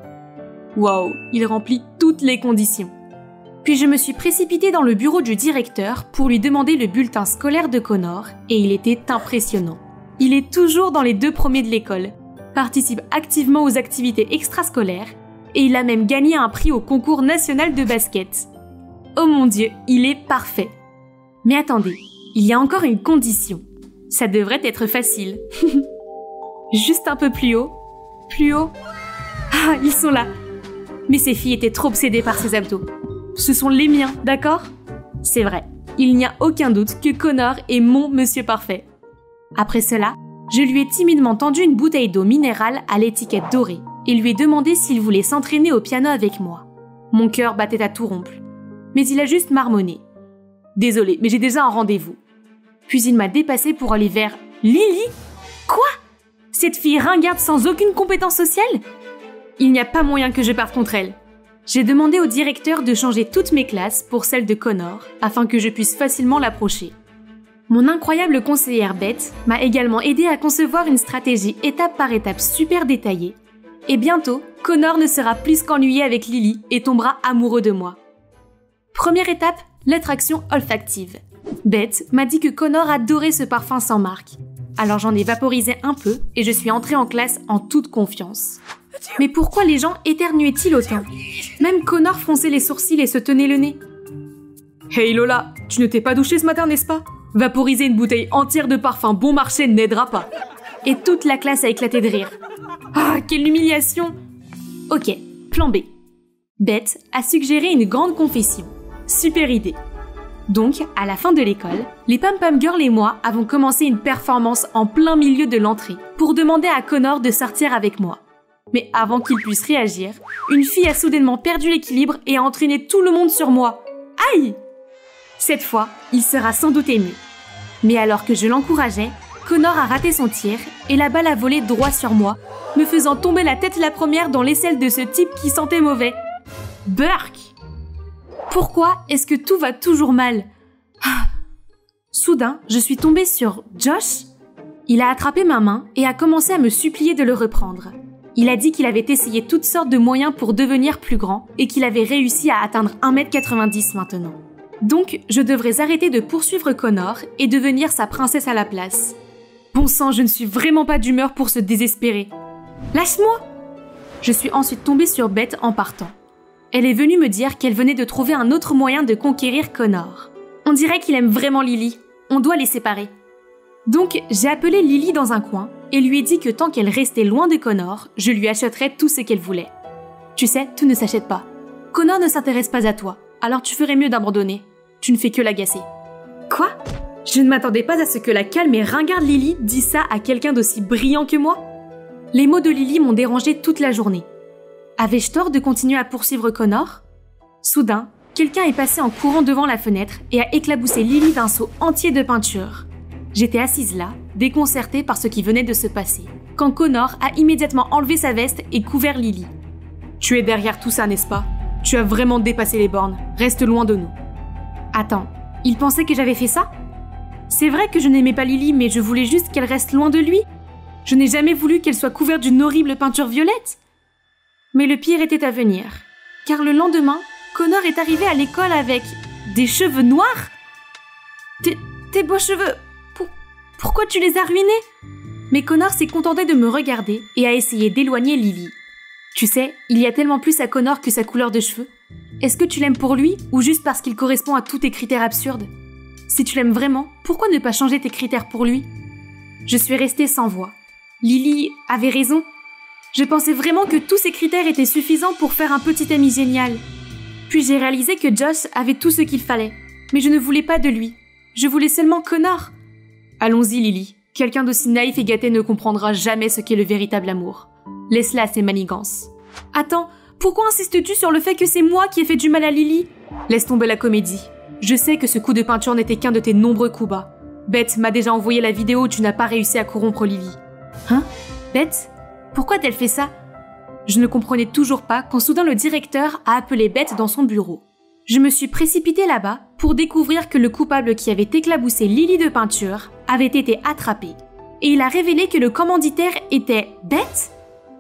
Waouh, il remplit toutes les conditions. Puis je me suis précipitée dans le bureau du directeur pour lui demander le bulletin scolaire de Connor et il était impressionnant. Il est toujours dans les 2 premiers de l'école, participe activement aux activités extrascolaires et il a même gagné un prix au concours national de basket. Oh mon Dieu, il est parfait. Mais attendez, il y a encore une condition. Ça devrait être facile. Juste un peu plus haut. Plus haut. Ah, ils sont là. Mais ces filles étaient trop obsédées par ses abdos. Ce sont les miens, d'accord? C'est vrai, il n'y a aucun doute que Connor est mon monsieur parfait. Après cela, je lui ai timidement tendu une bouteille d'eau minérale à l'étiquette dorée et lui ai demandé s'il voulait s'entraîner au piano avec moi. Mon cœur battait à tout rompre. Mais il a juste marmonné. Désolé, mais j'ai déjà un rendez-vous. Puis il m'a dépassé pour aller vers Lily? Quoi? Cette fille ringarde sans aucune compétence sociale? Il n'y a pas moyen que je parte contre elle. J'ai demandé au directeur de changer toutes mes classes pour celle de Connor, afin que je puisse facilement l'approcher. Mon incroyable conseillère Beth m'a également aidé à concevoir une stratégie étape par étape super détaillée. Et bientôt, Connor ne sera plus qu'ennuyé avec Lily et tombera amoureux de moi. Première étape, l'attraction olfactive. Beth m'a dit que Connor adorait ce parfum sans marque. Alors j'en ai vaporisé un peu et je suis entrée en classe en toute confiance. Mais pourquoi les gens éternuaient-ils autant? Même Connor fronçait les sourcils et se tenait le nez. Hey Lola, tu ne t'es pas douchée ce matin, n'est-ce pas? Vaporiser une bouteille entière de parfum bon marché n'aidera pas. Et toute la classe a éclaté de rire. Ah, quelle humiliation! Ok, plan B. Beth a suggéré une grande confession. Super idée. Donc, à la fin de l'école, les Pam Pam Girls et moi avons commencé une performance en plein milieu de l'entrée pour demander à Connor de sortir avec moi. Mais avant qu'il puisse réagir, une fille a soudainement perdu l'équilibre et a entraîné tout le monde sur moi. Aïe! Cette fois, il sera sans doute ému. Mais alors que je l'encourageais, Connor a raté son tir et la balle a volé droit sur moi, me faisant tomber la tête la première dans l'aisselle de ce type qui sentait mauvais. Burk! Pourquoi est-ce que tout va toujours mal? Soudain, je suis tombée sur Josh. Il a attrapé ma main et a commencé à me supplier de le reprendre. Il a dit qu'il avait essayé toutes sortes de moyens pour devenir plus grand et qu'il avait réussi à atteindre 1m90 maintenant. Donc, je devrais arrêter de poursuivre Connor et devenir sa princesse à la place. Bon sang, je ne suis vraiment pas d'humeur pour se désespérer. Lâche-moi! Je suis ensuite tombée sur Beth en partant. Elle est venue me dire qu'elle venait de trouver un autre moyen de conquérir Connor. On dirait qu'il aime vraiment Lily. On doit les séparer. Donc, j'ai appelé Lily dans un coin et lui ai dit que tant qu'elle restait loin de Connor, je lui achèterais tout ce qu'elle voulait. Tu sais, tout ne s'achète pas. Connor ne s'intéresse pas à toi, alors tu ferais mieux d'abandonner. Tu ne fais que l'agacer. Quoi? Je ne m'attendais pas à ce que la calme et ringarde Lily dise ça à quelqu'un d'aussi brillant que moi. Les mots de Lily m'ont dérangée toute la journée. Avais-je tort de continuer à poursuivre Connor? Soudain, quelqu'un est passé en courant devant la fenêtre et a éclaboussé Lily d'un seau entier de peinture. J'étais assise là, déconcertée par ce qui venait de se passer, quand Connor a immédiatement enlevé sa veste et couvert Lily. Tu es derrière tout ça, n'est-ce pas? Tu as vraiment dépassé les bornes. Reste loin de nous. Attends, il pensait que j'avais fait ça? C'est vrai que je n'aimais pas Lily, mais je voulais juste qu'elle reste loin de lui. Je n'ai jamais voulu qu'elle soit couverte d'une horrible peinture violette. Mais le pire était à venir, car le lendemain, Connor est arrivé à l'école avec des cheveux noirs. Tes beaux cheveux, pourquoi tu les as ruinés? Mais Connor s'est contenté de me regarder et a essayé d'éloigner Lily. Tu sais, il y a tellement plus à Connor que sa couleur de cheveux. Est-ce que tu l'aimes pour lui ou juste parce qu'il correspond à tous tes critères absurdes? Si tu l'aimes vraiment, pourquoi ne pas changer tes critères pour lui? Je suis restée sans voix. Lily avait raison. Je pensais vraiment que tous ces critères étaient suffisants pour faire un petit ami génial. Puis j'ai réalisé que Josh avait tout ce qu'il fallait. Mais je ne voulais pas de lui. Je voulais seulement Connor. Allons-y, Lily. Quelqu'un d'aussi naïf et gâté ne comprendra jamais ce qu'est le véritable amour. Laisse-la à ses manigances. Attends, pourquoi insistes-tu sur le fait que c'est moi qui ai fait du mal à Lily? Laisse tomber la comédie. Je sais que ce coup de peinture n'était qu'un de tes nombreux coups bas. Beth m'a déjà envoyé la vidéo où tu n'as pas réussi à corrompre Lily. Hein? Beth? Pourquoi a-t-elle fait ça? Je ne comprenais toujours pas quand soudain le directeur a appelé Beth dans son bureau. Je me suis précipitée là-bas pour découvrir que le coupable qui avait éclaboussé Lily de peinture avait été attrapé. Et il a révélé que le commanditaire était Beth?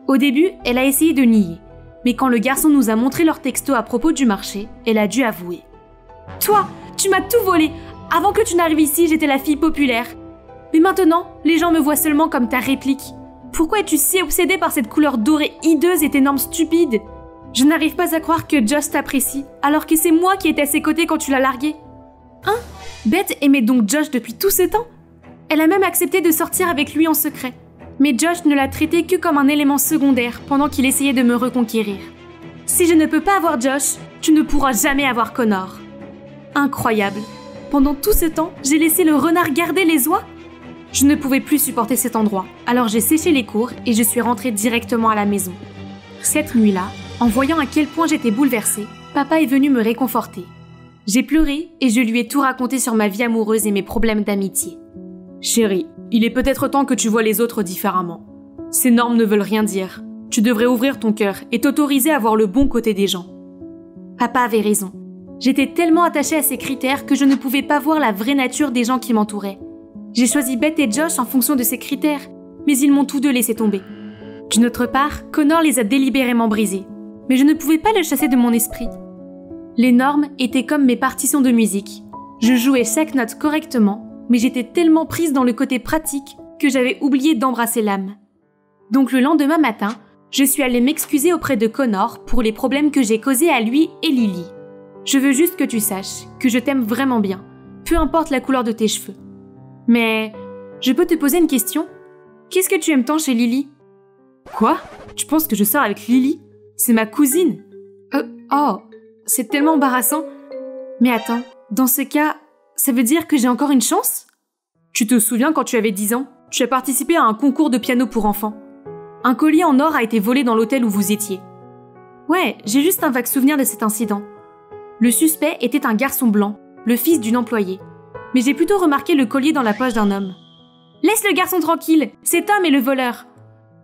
Au début, elle a essayé de nier. Mais quand le garçon nous a montré leur texto à propos du marché, elle a dû avouer. Toi, tu m'as tout volé. Avant que tu n'arrives ici, j'étais la fille populaire. Mais maintenant, les gens me voient seulement comme ta réplique. Pourquoi es-tu si obsédée par cette couleur dorée hideuse et tes normes stupides? Je n'arrive pas à croire que Josh t'apprécie, alors que c'est moi qui étais à ses côtés quand tu l'as largué. Hein? Beth aimait donc Josh depuis tout ce temps? Elle a même accepté de sortir avec lui en secret. Mais Josh ne l'a traité que comme un élément secondaire pendant qu'il essayait de me reconquérir. Si je ne peux pas avoir Josh, tu ne pourras jamais avoir Connor. Incroyable. Pendant tout ce temps, j'ai laissé le renard garder les oies? Je ne pouvais plus supporter cet endroit, alors j'ai séché les cours et je suis rentrée directement à la maison. Cette nuit-là, en voyant à quel point j'étais bouleversée, papa est venu me réconforter. J'ai pleuré et je lui ai tout raconté sur ma vie amoureuse et mes problèmes d'amitié. Chérie, il est peut-être temps que tu vois les autres différemment. Ces normes ne veulent rien dire. Tu devrais ouvrir ton cœur et t'autoriser à voir le bon côté des gens. Papa avait raison. J'étais tellement attachée à ces critères que je ne pouvais pas voir la vraie nature des gens qui m'entouraient. J'ai choisi Beth et Josh en fonction de ces critères, mais ils m'ont tous deux laissé tomber. D'une autre part, Connor les a délibérément brisés, mais je ne pouvais pas le chasser de mon esprit. Les normes étaient comme mes partitions de musique. Je jouais chaque note correctement, mais j'étais tellement prise dans le côté pratique que j'avais oublié d'embrasser l'âme. Donc le lendemain matin, je suis allée m'excuser auprès de Connor pour les problèmes que j'ai causés à lui et Lily. Je veux juste que tu saches que je t'aime vraiment bien, peu importe la couleur de tes cheveux. Mais, je peux te poser une question? Qu'est-ce que tu aimes tant chez Lily? Quoi? Tu penses que je sors avec Lily? C'est ma cousine. Oh, c'est tellement embarrassant. Mais attends, dans ce cas, ça veut dire que j'ai encore une chance? Tu te souviens quand tu avais 10 ans? Tu as participé à un concours de piano pour enfants. Un collier en or a été volé dans l'hôtel où vous étiez. Ouais, j'ai juste un vague souvenir de cet incident. Le suspect était un garçon blanc, le fils d'une employée. Mais j'ai plutôt remarqué le collier dans la poche d'un homme. Laisse le garçon tranquille, cet homme est le voleur.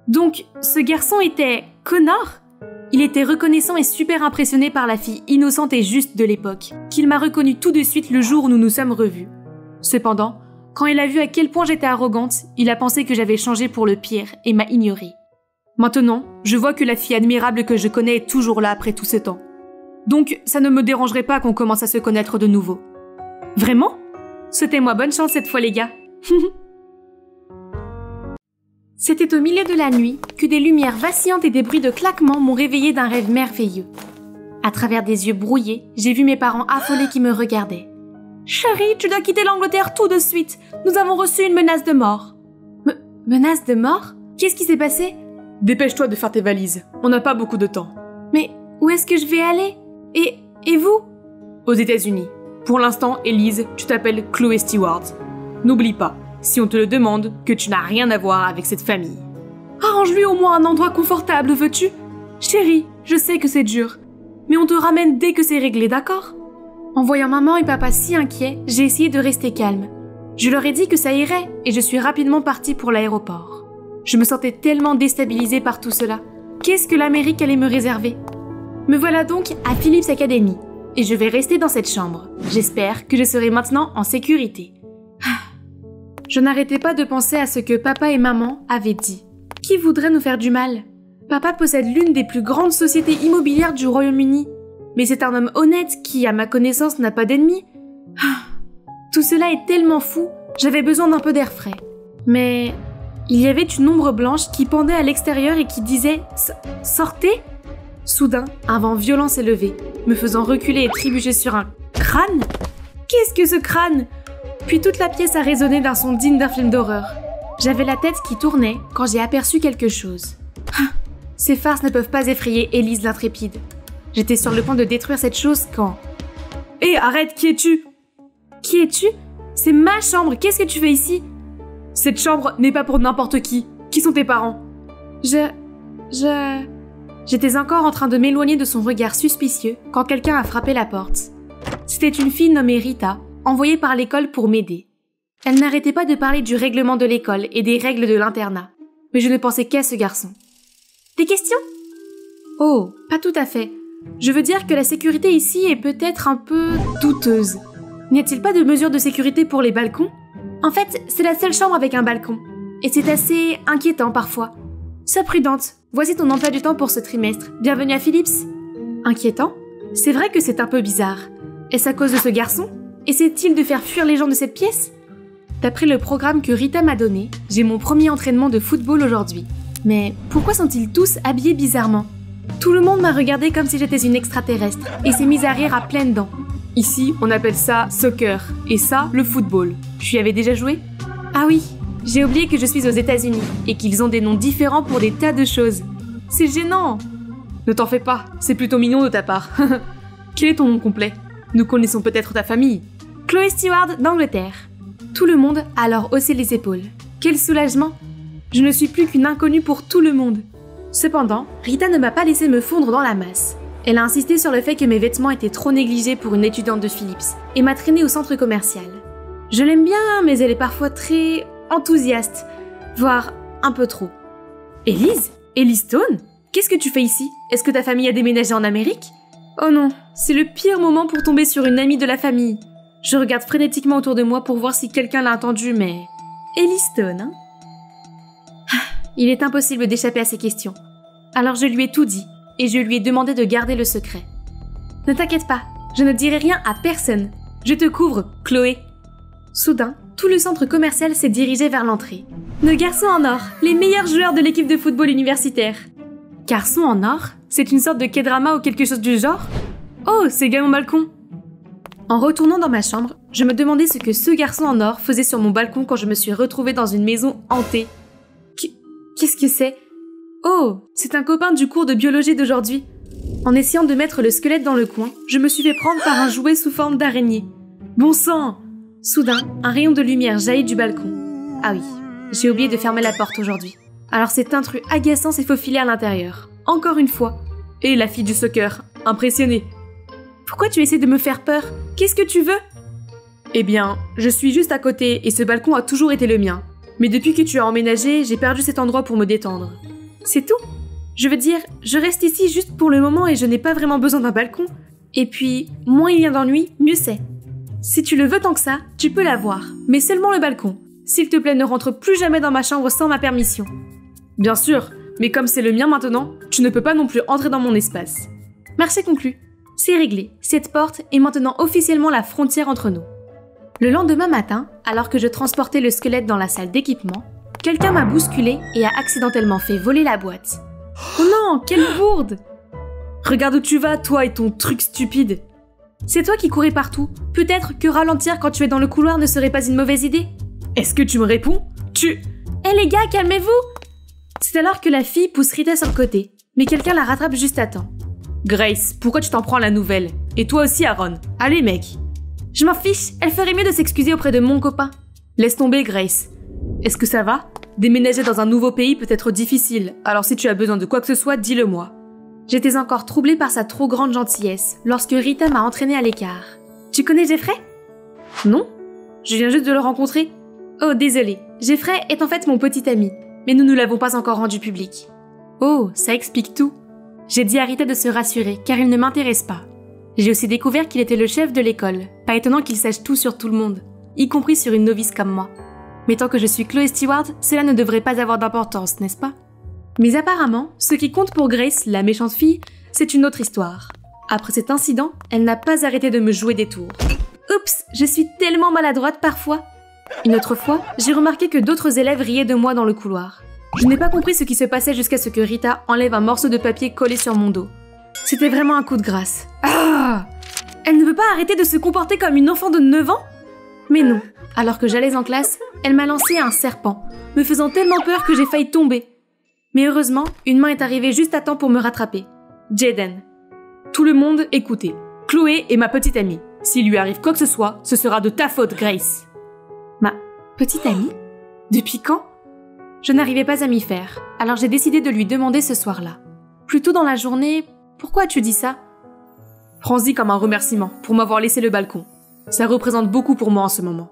Donc, ce garçon était Connor? Il était reconnaissant et super impressionné par la fille innocente et juste de l'époque, qu'il m'a reconnue tout de suite le jour où nous nous sommes revus. Cependant, quand il a vu à quel point j'étais arrogante, il a pensé que j'avais changé pour le pire et m'a ignorée. Maintenant, je vois que la fille admirable que je connais est toujours là après tout ce temps. Donc, ça ne me dérangerait pas qu'on commence à se connaître de nouveau. Vraiment? Souhaitez-moi bonne chance cette fois, les gars. C'était au milieu de la nuit que des lumières vacillantes et des bruits de claquements m'ont réveillée d'un rêve merveilleux. À travers des yeux brouillés, j'ai vu mes parents affolés qui me regardaient. « Chérie, tu dois quitter l'Angleterre tout de suite. Nous avons reçu une menace de mort. » Menace de mort? Qu'est-ce qui s'est passé? Dépêche-toi de faire tes valises. On n'a pas beaucoup de temps. Mais où est-ce que je vais aller? Et vous? Aux États-Unis. Pour l'instant, Elise, tu t'appelles Chloé Stewart. N'oublie pas, si on te le demande, que tu n'as rien à voir avec cette famille. Arrange-lui au moins un endroit confortable, veux-tu? Chérie, je sais que c'est dur, mais on te ramène dès que c'est réglé, d'accord? En voyant maman et papa si inquiets, j'ai essayé de rester calme. Je leur ai dit que ça irait et je suis rapidement partie pour l'aéroport. Je me sentais tellement déstabilisée par tout cela. Qu'est-ce que l'Amérique allait me réserver? Me voilà donc à Phillips Academy et je vais rester dans cette chambre. J'espère que je serai maintenant en sécurité. Je n'arrêtais pas de penser à ce que papa et maman avaient dit. Qui voudrait nous faire du mal? Papa possède l'une des plus grandes sociétés immobilières du Royaume-Uni. Mais c'est un homme honnête qui, à ma connaissance, n'a pas d'ennemis. Tout cela est tellement fou, j'avais besoin d'un peu d'air frais. Mais il y avait une ombre blanche qui pendait à l'extérieur et qui disait « Sortez !» Soudain, un vent violent s'est levé, me faisant reculer et trébucher sur un crâne. Qu'est-ce que ce crâne? Puis toute la pièce a résonné d'un son digne d'un film d'horreur. J'avais la tête qui tournait quand j'ai aperçu quelque chose. Ces farces ne peuvent pas effrayer Élise l'intrépide. J'étais sur le point de détruire cette chose quand... Hé, arrête, qui es-tu? Qui es-tu? C'est ma chambre, qu'est-ce que tu fais ici? Cette chambre n'est pas pour n'importe qui. Qui sont tes parents? J'étais encore en train de m'éloigner de son regard suspicieux quand quelqu'un a frappé la porte. C'était une fille nommée Rita, envoyée par l'école pour m'aider. Elle n'arrêtait pas de parler du règlement de l'école et des règles de l'internat, mais je ne pensais qu'à ce garçon. Des questions? Oh, pas tout à fait. Je veux dire que la sécurité ici est peut-être un peu douteuse. N'y a-t-il pas de mesures de sécurité pour les balcons? En fait, c'est la seule chambre avec un balcon. Et c'est assez inquiétant parfois. Sois prudente. Voici ton emploi du temps pour ce trimestre. Bienvenue à Phillips. Inquiétant? C'est vrai que c'est un peu bizarre. Est-ce à cause de ce garçon? Essaie-t-il de faire fuir les gens de cette pièce? D'après le programme que Rita m'a donné, j'ai mon premier entraînement de football aujourd'hui. Mais pourquoi sont-ils tous habillés bizarrement? Tout le monde m'a regardé comme si j'étais une extraterrestre et s'est mis à rire à pleines dents. Ici, on appelle ça soccer, et ça, le football. Tu y avais déjà joué? Ah oui, j'ai oublié que je suis aux États-Unis et qu'ils ont des noms différents pour des tas de choses. C'est gênant! Ne t'en fais pas, c'est plutôt mignon de ta part. Quel est ton nom complet? Nous connaissons peut-être ta famille. Chloé Stewart d'Angleterre. Tout le monde a alors haussé les épaules. Quel soulagement! Je ne suis plus qu'une inconnue pour tout le monde. Cependant, Rita ne m'a pas laissé me fondre dans la masse. Elle a insisté sur le fait que mes vêtements étaient trop négligés pour une étudiante de Phillips et m'a traînée au centre commercial. Je l'aime bien, mais elle est parfois très enthousiaste, voire un peu trop. Élise? Élise Stone? Qu'est-ce que tu fais ici? Est-ce que ta famille a déménagé en Amérique? Oh non, c'est le pire moment pour tomber sur une amie de la famille. Je regarde frénétiquement autour de moi pour voir si quelqu'un l'a entendu, mais... Élise Stone, hein? Il est impossible d'échapper à ces questions. Alors je lui ai tout dit, et je lui ai demandé de garder le secret. Ne t'inquiète pas, je ne dirai rien à personne. Je te couvre, Chloé. Soudain, tout le centre commercial s'est dirigé vers l'entrée. Nos garçons en or, les meilleurs joueurs de l'équipe de football universitaire. Garçons en or? C'est une sorte de K-drama ou quelque chose du genre? Oh, c'est gars mon balcon. En retournant dans ma chambre, je me demandais ce que ce garçon en or faisait sur mon balcon quand je me suis retrouvée dans une maison hantée. Qu'est-ce que c'est? Oh, c'est un copain du cours de biologie d'aujourd'hui. En essayant de mettre le squelette dans le coin, je me suis fait prendre par un jouet sous forme d'araignée. Bon sang! Soudain, un rayon de lumière jaillit du balcon. Ah oui, j'ai oublié de fermer la porte aujourd'hui. Alors cet intrus agaçant s'est faufilé à l'intérieur. Encore une fois. Et la fille du soccer, impressionnée. Pourquoi tu essaies de me faire peur? Qu'est-ce que tu veux? Eh bien, je suis juste à côté et ce balcon a toujours été le mien. Mais depuis que tu as emménagé, j'ai perdu cet endroit pour me détendre. C'est tout? Je veux dire, je reste ici juste pour le moment et je n'ai pas vraiment besoin d'un balcon. Et puis, moins il y a d'ennui, mieux c'est. Si tu le veux tant que ça, tu peux l'avoir, mais seulement le balcon. S'il te plaît, ne rentre plus jamais dans ma chambre sans ma permission. Bien sûr, mais comme c'est le mien maintenant, tu ne peux pas non plus entrer dans mon espace. Marché conclu. C'est réglé. Cette porte est maintenant officiellement la frontière entre nous. Le lendemain matin, alors que je transportais le squelette dans la salle d'équipement, quelqu'un m'a bousculé et a accidentellement fait voler la boîte. Oh non, quelle bourde! Regarde où tu vas, toi et ton truc stupide. C'est toi qui courais partout. Peut-être que ralentir quand tu es dans le couloir ne serait pas une mauvaise idée. Est-ce que tu me réponds? Hé les gars, calmez-vous! C'est alors que la fille pousse Rita sur le côté, mais quelqu'un la rattrape juste à temps. Grace, pourquoi tu t'en prends à la nouvelle? Et toi aussi, Aaron. Allez, mec. Je m'en fiche, elle ferait mieux de s'excuser auprès de mon copain. Laisse tomber, Grace. Est-ce que ça va? Déménager dans un nouveau pays peut être difficile, alors si tu as besoin de quoi que ce soit, dis-le-moi. J'étais encore troublée par sa trop grande gentillesse lorsque Rita m'a entraînée à l'écart. Tu connais Jeffrey? Non, je viens juste de le rencontrer. Oh, désolée. Jeffrey est en fait mon petit ami, mais nous ne l'avons pas encore rendu public. Oh, ça explique tout. J'ai dit à Rita de se rassurer, car il ne m'intéresse pas. J'ai aussi découvert qu'il était le chef de l'école. Pas étonnant qu'il sache tout sur tout le monde, y compris sur une novice comme moi. Mais tant que je suis Chloé Stewart, cela ne devrait pas avoir d'importance, n'est-ce pas? Mais apparemment, ce qui compte pour Grace, la méchante fille, c'est une autre histoire. Après cet incident, elle n'a pas arrêté de me jouer des tours. Oups, je suis tellement maladroite parfois. Une autre fois, j'ai remarqué que d'autres élèves riaient de moi dans le couloir. Je n'ai pas compris ce qui se passait jusqu'à ce que Rita enlève un morceau de papier collé sur mon dos. C'était vraiment un coup de grâce. Ah! Elle ne veut pas arrêter de se comporter comme une enfant de 9 ans? Mais non, alors que j'allais en classe, elle m'a lancé un serpent, me faisant tellement peur que j'ai failli tomber. Mais heureusement, une main est arrivée juste à temps pour me rattraper. Jaden. Tout le monde, écoutez. Chloé est ma petite amie. S'il lui arrive quoi que ce soit, ce sera de ta faute, Grace. Ma petite amie? Depuis quand? Je n'arrivais pas à m'y faire, alors j'ai décidé de lui demander ce soir-là. Plus tôt dans la journée, pourquoi as-tu dit ça? Prends-y comme un remerciement pour m'avoir laissé le balcon. Ça représente beaucoup pour moi en ce moment.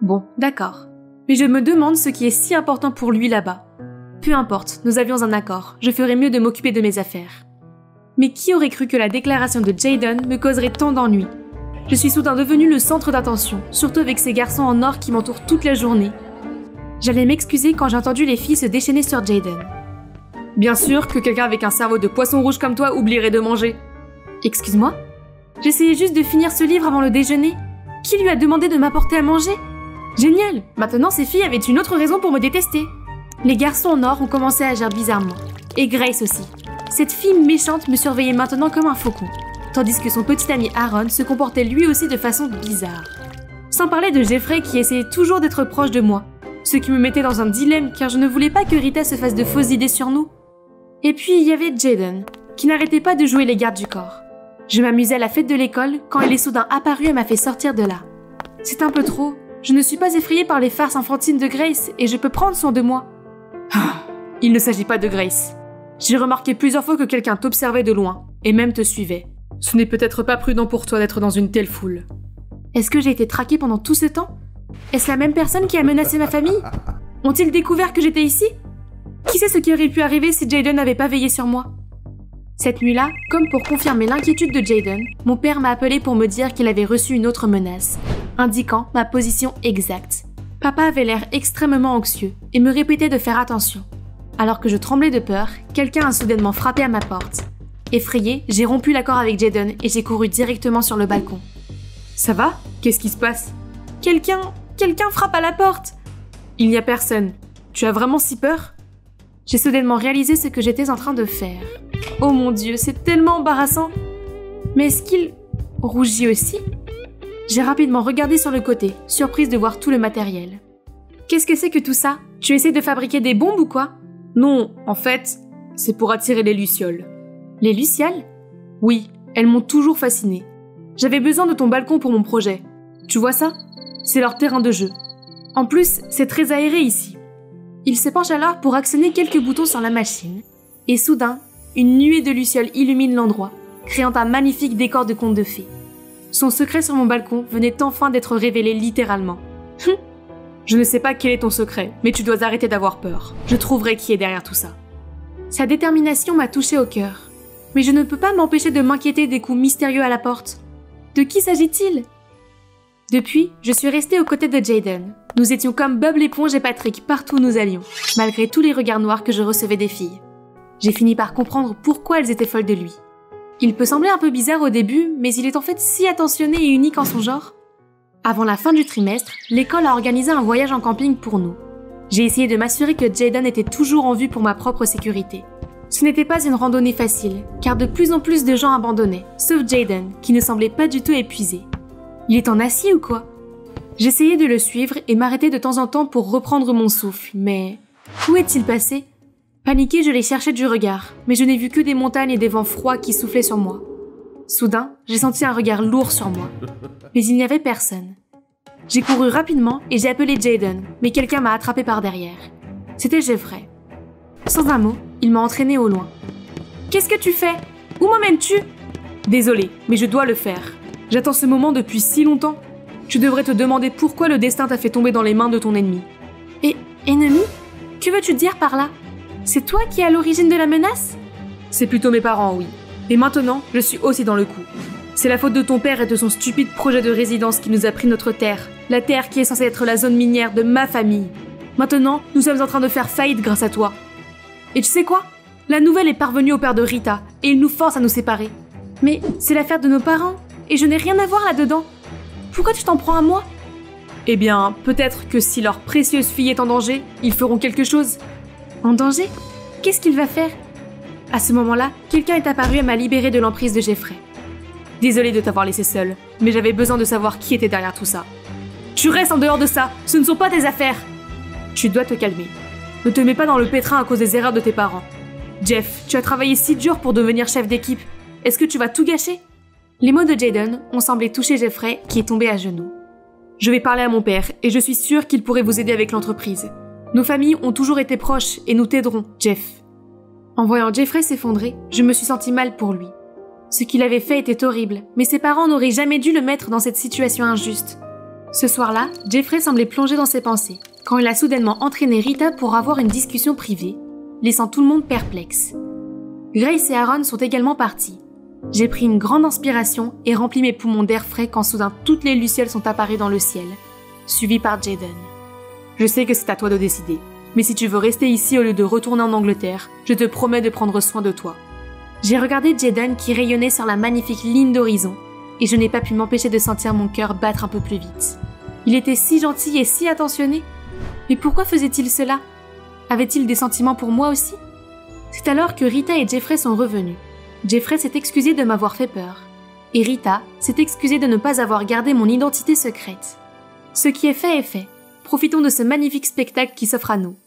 Bon, d'accord. Mais je me demande ce qui est si important pour lui là-bas. Peu importe, nous avions un accord, je ferais mieux de m'occuper de mes affaires. Mais qui aurait cru que la déclaration de Jaden me causerait tant d'ennuis? Je suis soudain devenue le centre d'attention, surtout avec ces garçons en or qui m'entourent toute la journée. J'allais m'excuser quand j'ai entendu les filles se déchaîner sur Jaden. Bien sûr que quelqu'un avec un cerveau de poisson rouge comme toi oublierait de manger. Excuse-moi? J'essayais juste de finir ce livre avant le déjeuner. Qui lui a demandé de m'apporter à manger? Génial! Maintenant ces filles avaient une autre raison pour me détester. Les garçons en or ont commencé à agir bizarrement. Et Grace aussi. Cette fille méchante me surveillait maintenant comme un faucon. Tandis que son petit ami Aaron se comportait lui aussi de façon bizarre. Sans parler de Jeffrey qui essayait toujours d'être proche de moi. Ce qui me mettait dans un dilemme car je ne voulais pas que Rita se fasse de fausses idées sur nous. Et puis il y avait Jaden, qui n'arrêtait pas de jouer les gardes du corps. Je m'amusais à la fête de l'école quand elle est soudain apparue et m'a fait sortir de là. C'est un peu trop. Je ne suis pas effrayée par les farces enfantines de Grace et je peux prendre soin de moi. Il ne s'agit pas de Grace. J'ai remarqué plusieurs fois que quelqu'un t'observait de loin, et même te suivait. Ce n'est peut-être pas prudent pour toi d'être dans une telle foule. Est-ce que j'ai été traquée pendant tout ce temps? Est-ce la même personne qui a menacé ma famille? Ont-ils découvert que j'étais ici? Qui sait ce qui aurait pu arriver si Jaden n'avait pas veillé sur moi? Cette nuit-là, comme pour confirmer l'inquiétude de Jaden, mon père m'a appelé pour me dire qu'il avait reçu une autre menace, indiquant ma position exacte. Papa avait l'air extrêmement anxieux et me répétait de faire attention. Alors que je tremblais de peur, quelqu'un a soudainement frappé à ma porte. Effrayée, j'ai rompu l'accord avec Jaden et j'ai couru directement sur le balcon. Ça va? Qu'est-ce qui se passe? Quelqu'un frappe à la porte! Il n'y a personne. Tu as vraiment si peur? J'ai soudainement réalisé ce que j'étais en train de faire. Oh mon Dieu, c'est tellement embarrassant! Mais est-ce qu'il rougit aussi? J'ai rapidement regardé sur le côté, surprise de voir tout le matériel. Qu'est-ce que c'est que tout ça? Tu essaies de fabriquer des bombes ou quoi? Non, en fait, c'est pour attirer les lucioles. Les lucioles? Oui, elles m'ont toujours fascinée. J'avais besoin de ton balcon pour mon projet. Tu vois ça? C'est leur terrain de jeu. En plus, c'est très aéré ici. Il se penche alors pour actionner quelques boutons sur la machine. Et soudain, une nuée de lucioles illumine l'endroit, créant un magnifique décor de conte de fées. Son secret sur mon balcon venait enfin d'être révélé littéralement. Je ne sais pas quel est ton secret, mais tu dois arrêter d'avoir peur. Je trouverai qui est derrière tout ça. Sa détermination m'a touché au cœur. Mais je ne peux pas m'empêcher de m'inquiéter des coups mystérieux à la porte. De qui s'agit-il? Depuis, je suis restée aux côtés de Jaden. Nous étions comme Bob l'éponge et Patrick partout où nous allions, malgré tous les regards noirs que je recevais des filles. J'ai fini par comprendre pourquoi elles étaient folles de lui. Il peut sembler un peu bizarre au début, mais il est en fait si attentionné et unique en son genre. Avant la fin du trimestre, l'école a organisé un voyage en camping pour nous. J'ai essayé de m'assurer que Jaden était toujours en vue pour ma propre sécurité. Ce n'était pas une randonnée facile, car de plus en plus de gens abandonnaient, sauf Jaden, qui ne semblait pas du tout épuisé. Il est en acier ou quoi? J'essayais de le suivre et m'arrêter de temps en temps pour reprendre mon souffle, mais... Où est-il passé? Paniquée, je l'ai cherché du regard, mais je n'ai vu que des montagnes et des vents froids qui soufflaient sur moi. Soudain, j'ai senti un regard lourd sur moi. Mais il n'y avait personne. J'ai couru rapidement et j'ai appelé Jaden, mais quelqu'un m'a attrapé par derrière. C'était Jeffrey. Sans un mot, il m'a entraîné au loin. « Qu'est-ce que tu fais? Où m'emmènes-tu » Désolée, mais je dois le faire. J'attends ce moment depuis si longtemps. Tu devrais te demander pourquoi le destin t'a fait tomber dans les mains de ton ennemi. Et ennemi? Que veux-tu dire par là? C'est toi qui es à l'origine de la menace? C'est plutôt mes parents, oui. Et maintenant, je suis aussi dans le coup. C'est la faute de ton père et de son stupide projet de résidence qui nous a pris notre terre. La terre qui est censée être la zone minière de ma famille. Maintenant, nous sommes en train de faire faillite grâce à toi. Et tu sais quoi? La nouvelle est parvenue au père de Rita, et il nous force à nous séparer. Mais c'est l'affaire de nos parents, et je n'ai rien à voir là-dedans. Pourquoi tu t'en prends à moi? Eh bien, peut-être que si leur précieuse fille est en danger, ils feront quelque chose. En danger? Qu'est-ce qu'il va faire? À ce moment-là, quelqu'un est apparu et m'a libérée de l'emprise de Jeffrey. Désolée de t'avoir laissé seule, mais j'avais besoin de savoir qui était derrière tout ça. Tu restes en dehors de ça, ce ne sont pas tes affaires. Tu dois te calmer. Ne te mets pas dans le pétrin à cause des erreurs de tes parents. Jeff, tu as travaillé si dur pour devenir chef d'équipe. Est-ce que tu vas tout gâcher? Les mots de Jaden ont semblé toucher Jeffrey, qui est tombé à genoux. Je vais parler à mon père, et je suis sûre qu'il pourrait vous aider avec l'entreprise. Nos familles ont toujours été proches, et nous t'aiderons, Jeff. En voyant Jeffrey s'effondrer, je me suis sentie mal pour lui. Ce qu'il avait fait était horrible, mais ses parents n'auraient jamais dû le mettre dans cette situation injuste. Ce soir-là, Jeffrey semblait plongé dans ses pensées, quand il a soudainement entraîné Rita pour avoir une discussion privée, laissant tout le monde perplexe. Grace et Aaron sont également partis. J'ai pris une grande inspiration et rempli mes poumons d'air frais quand soudain toutes les lucioles sont apparues dans le ciel, suivies par Jaden. Je sais que c'est à toi de décider, mais si tu veux rester ici au lieu de retourner en Angleterre, je te promets de prendre soin de toi. J'ai regardé Jaden qui rayonnait sur la magnifique ligne d'horizon, et je n'ai pas pu m'empêcher de sentir mon cœur battre un peu plus vite. Il était si gentil et si attentionné. Mais pourquoi faisait-il cela? Avait-il des sentiments pour moi aussi? C'est alors que Rita et Jeffrey sont revenus. Jeffrey s'est excusé de m'avoir fait peur. Et Rita s'est excusée de ne pas avoir gardé mon identité secrète. Ce qui est fait. Profitons de ce magnifique spectacle qui s'offre à nous.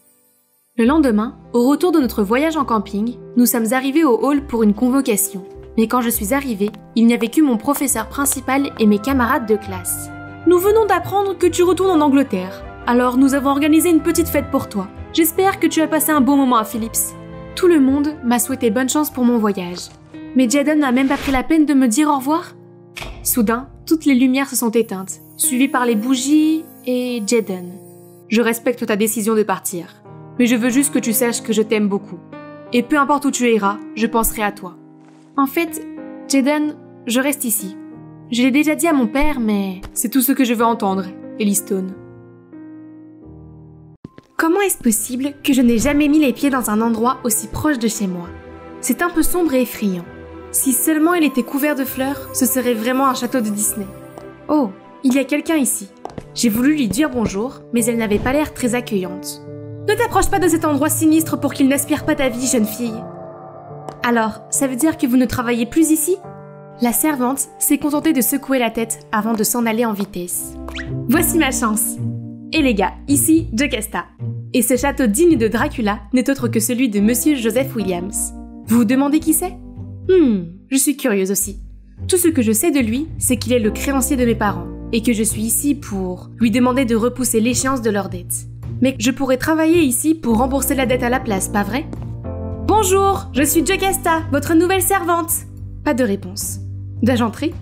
Le lendemain, au retour de notre voyage en camping, nous sommes arrivés au hall pour une convocation. Mais quand je suis arrivée, il n'y avait que mon professeur principal et mes camarades de classe. Nous venons d'apprendre que tu retournes en Angleterre. Alors nous avons organisé une petite fête pour toi. J'espère que tu as passé un bon moment à Phillips. Tout le monde m'a souhaité bonne chance pour mon voyage. Mais Jaden n'a même pas pris la peine de me dire au revoir. Soudain, toutes les lumières se sont éteintes, suivies par les bougies et Jaden. Je respecte ta décision de partir, mais je veux juste que tu saches que je t'aime beaucoup. Et peu importe où tu iras, je penserai à toi. En fait, Jaden, je reste ici. Je l'ai déjà dit à mon père, mais... C'est tout ce que je veux entendre, Ellie Stone. Comment est-ce possible que je n'ai jamais mis les pieds dans un endroit aussi proche de chez moi? C'est un peu sombre et effrayant. Si seulement il était couvert de fleurs, ce serait vraiment un château de Disney. Oh, il y a quelqu'un ici. J'ai voulu lui dire bonjour, mais elle n'avait pas l'air très accueillante. Ne t'approche pas de cet endroit sinistre pour qu'il n'aspire pas ta vie, jeune fille. Alors, ça veut dire que vous ne travaillez plus ici? La servante s'est contentée de secouer la tête avant de s'en aller en vitesse. Voici ma chance. Et les gars, ici Jocasta. Et ce château digne de Dracula n'est autre que celui de Monsieur Joseph Williams. Vous vous demandez qui c'est? Je suis curieuse aussi. Tout ce que je sais de lui, c'est qu'il est le créancier de mes parents, et que je suis ici pour lui demander de repousser l'échéance de leur dette. Mais je pourrais travailler ici pour rembourser la dette à la place, pas vrai? Bonjour, je suis Jocasta, votre nouvelle servante. Pas de réponse. Dois-je entrer?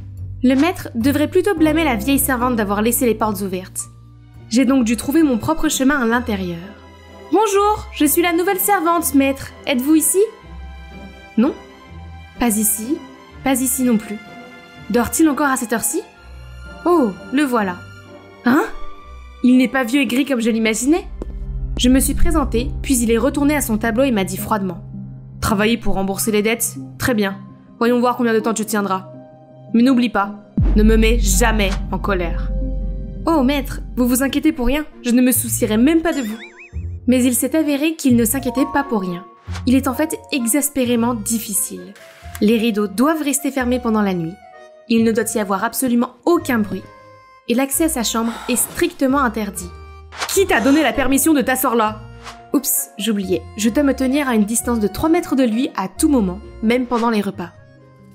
Le maître devrait plutôt blâmer la vieille servante d'avoir laissé les portes ouvertes. J'ai donc dû trouver mon propre chemin à l'intérieur. Bonjour, je suis la nouvelle servante, maître. Êtes-vous ici? Non? Pas ici non plus. Dort-il encore à cette heure-ci? Oh, le voilà. Hein? Il n'est pas vieux et gris comme je l'imaginais? Je me suis présentée, puis il est retourné à son tableau et m'a dit froidement. Travailler pour rembourser les dettes? Très bien. Voyons voir combien de temps tu tiendras. Mais n'oublie pas, ne me mets jamais en colère. Oh maître, vous vous inquiétez pour rien, je ne me soucierai même pas de vous. Mais il s'est avéré qu'il ne s'inquiétait pas pour rien. Il est en fait exaspérément difficile. Les rideaux doivent rester fermés pendant la nuit. Il ne doit y avoir absolument aucun bruit. Et l'accès à sa chambre est strictement interdit. Qui t'a donné la permission de t'asseoir là? Oups, j'oubliais. Je dois me tenir à une distance de 3 mètres de lui à tout moment, même pendant les repas.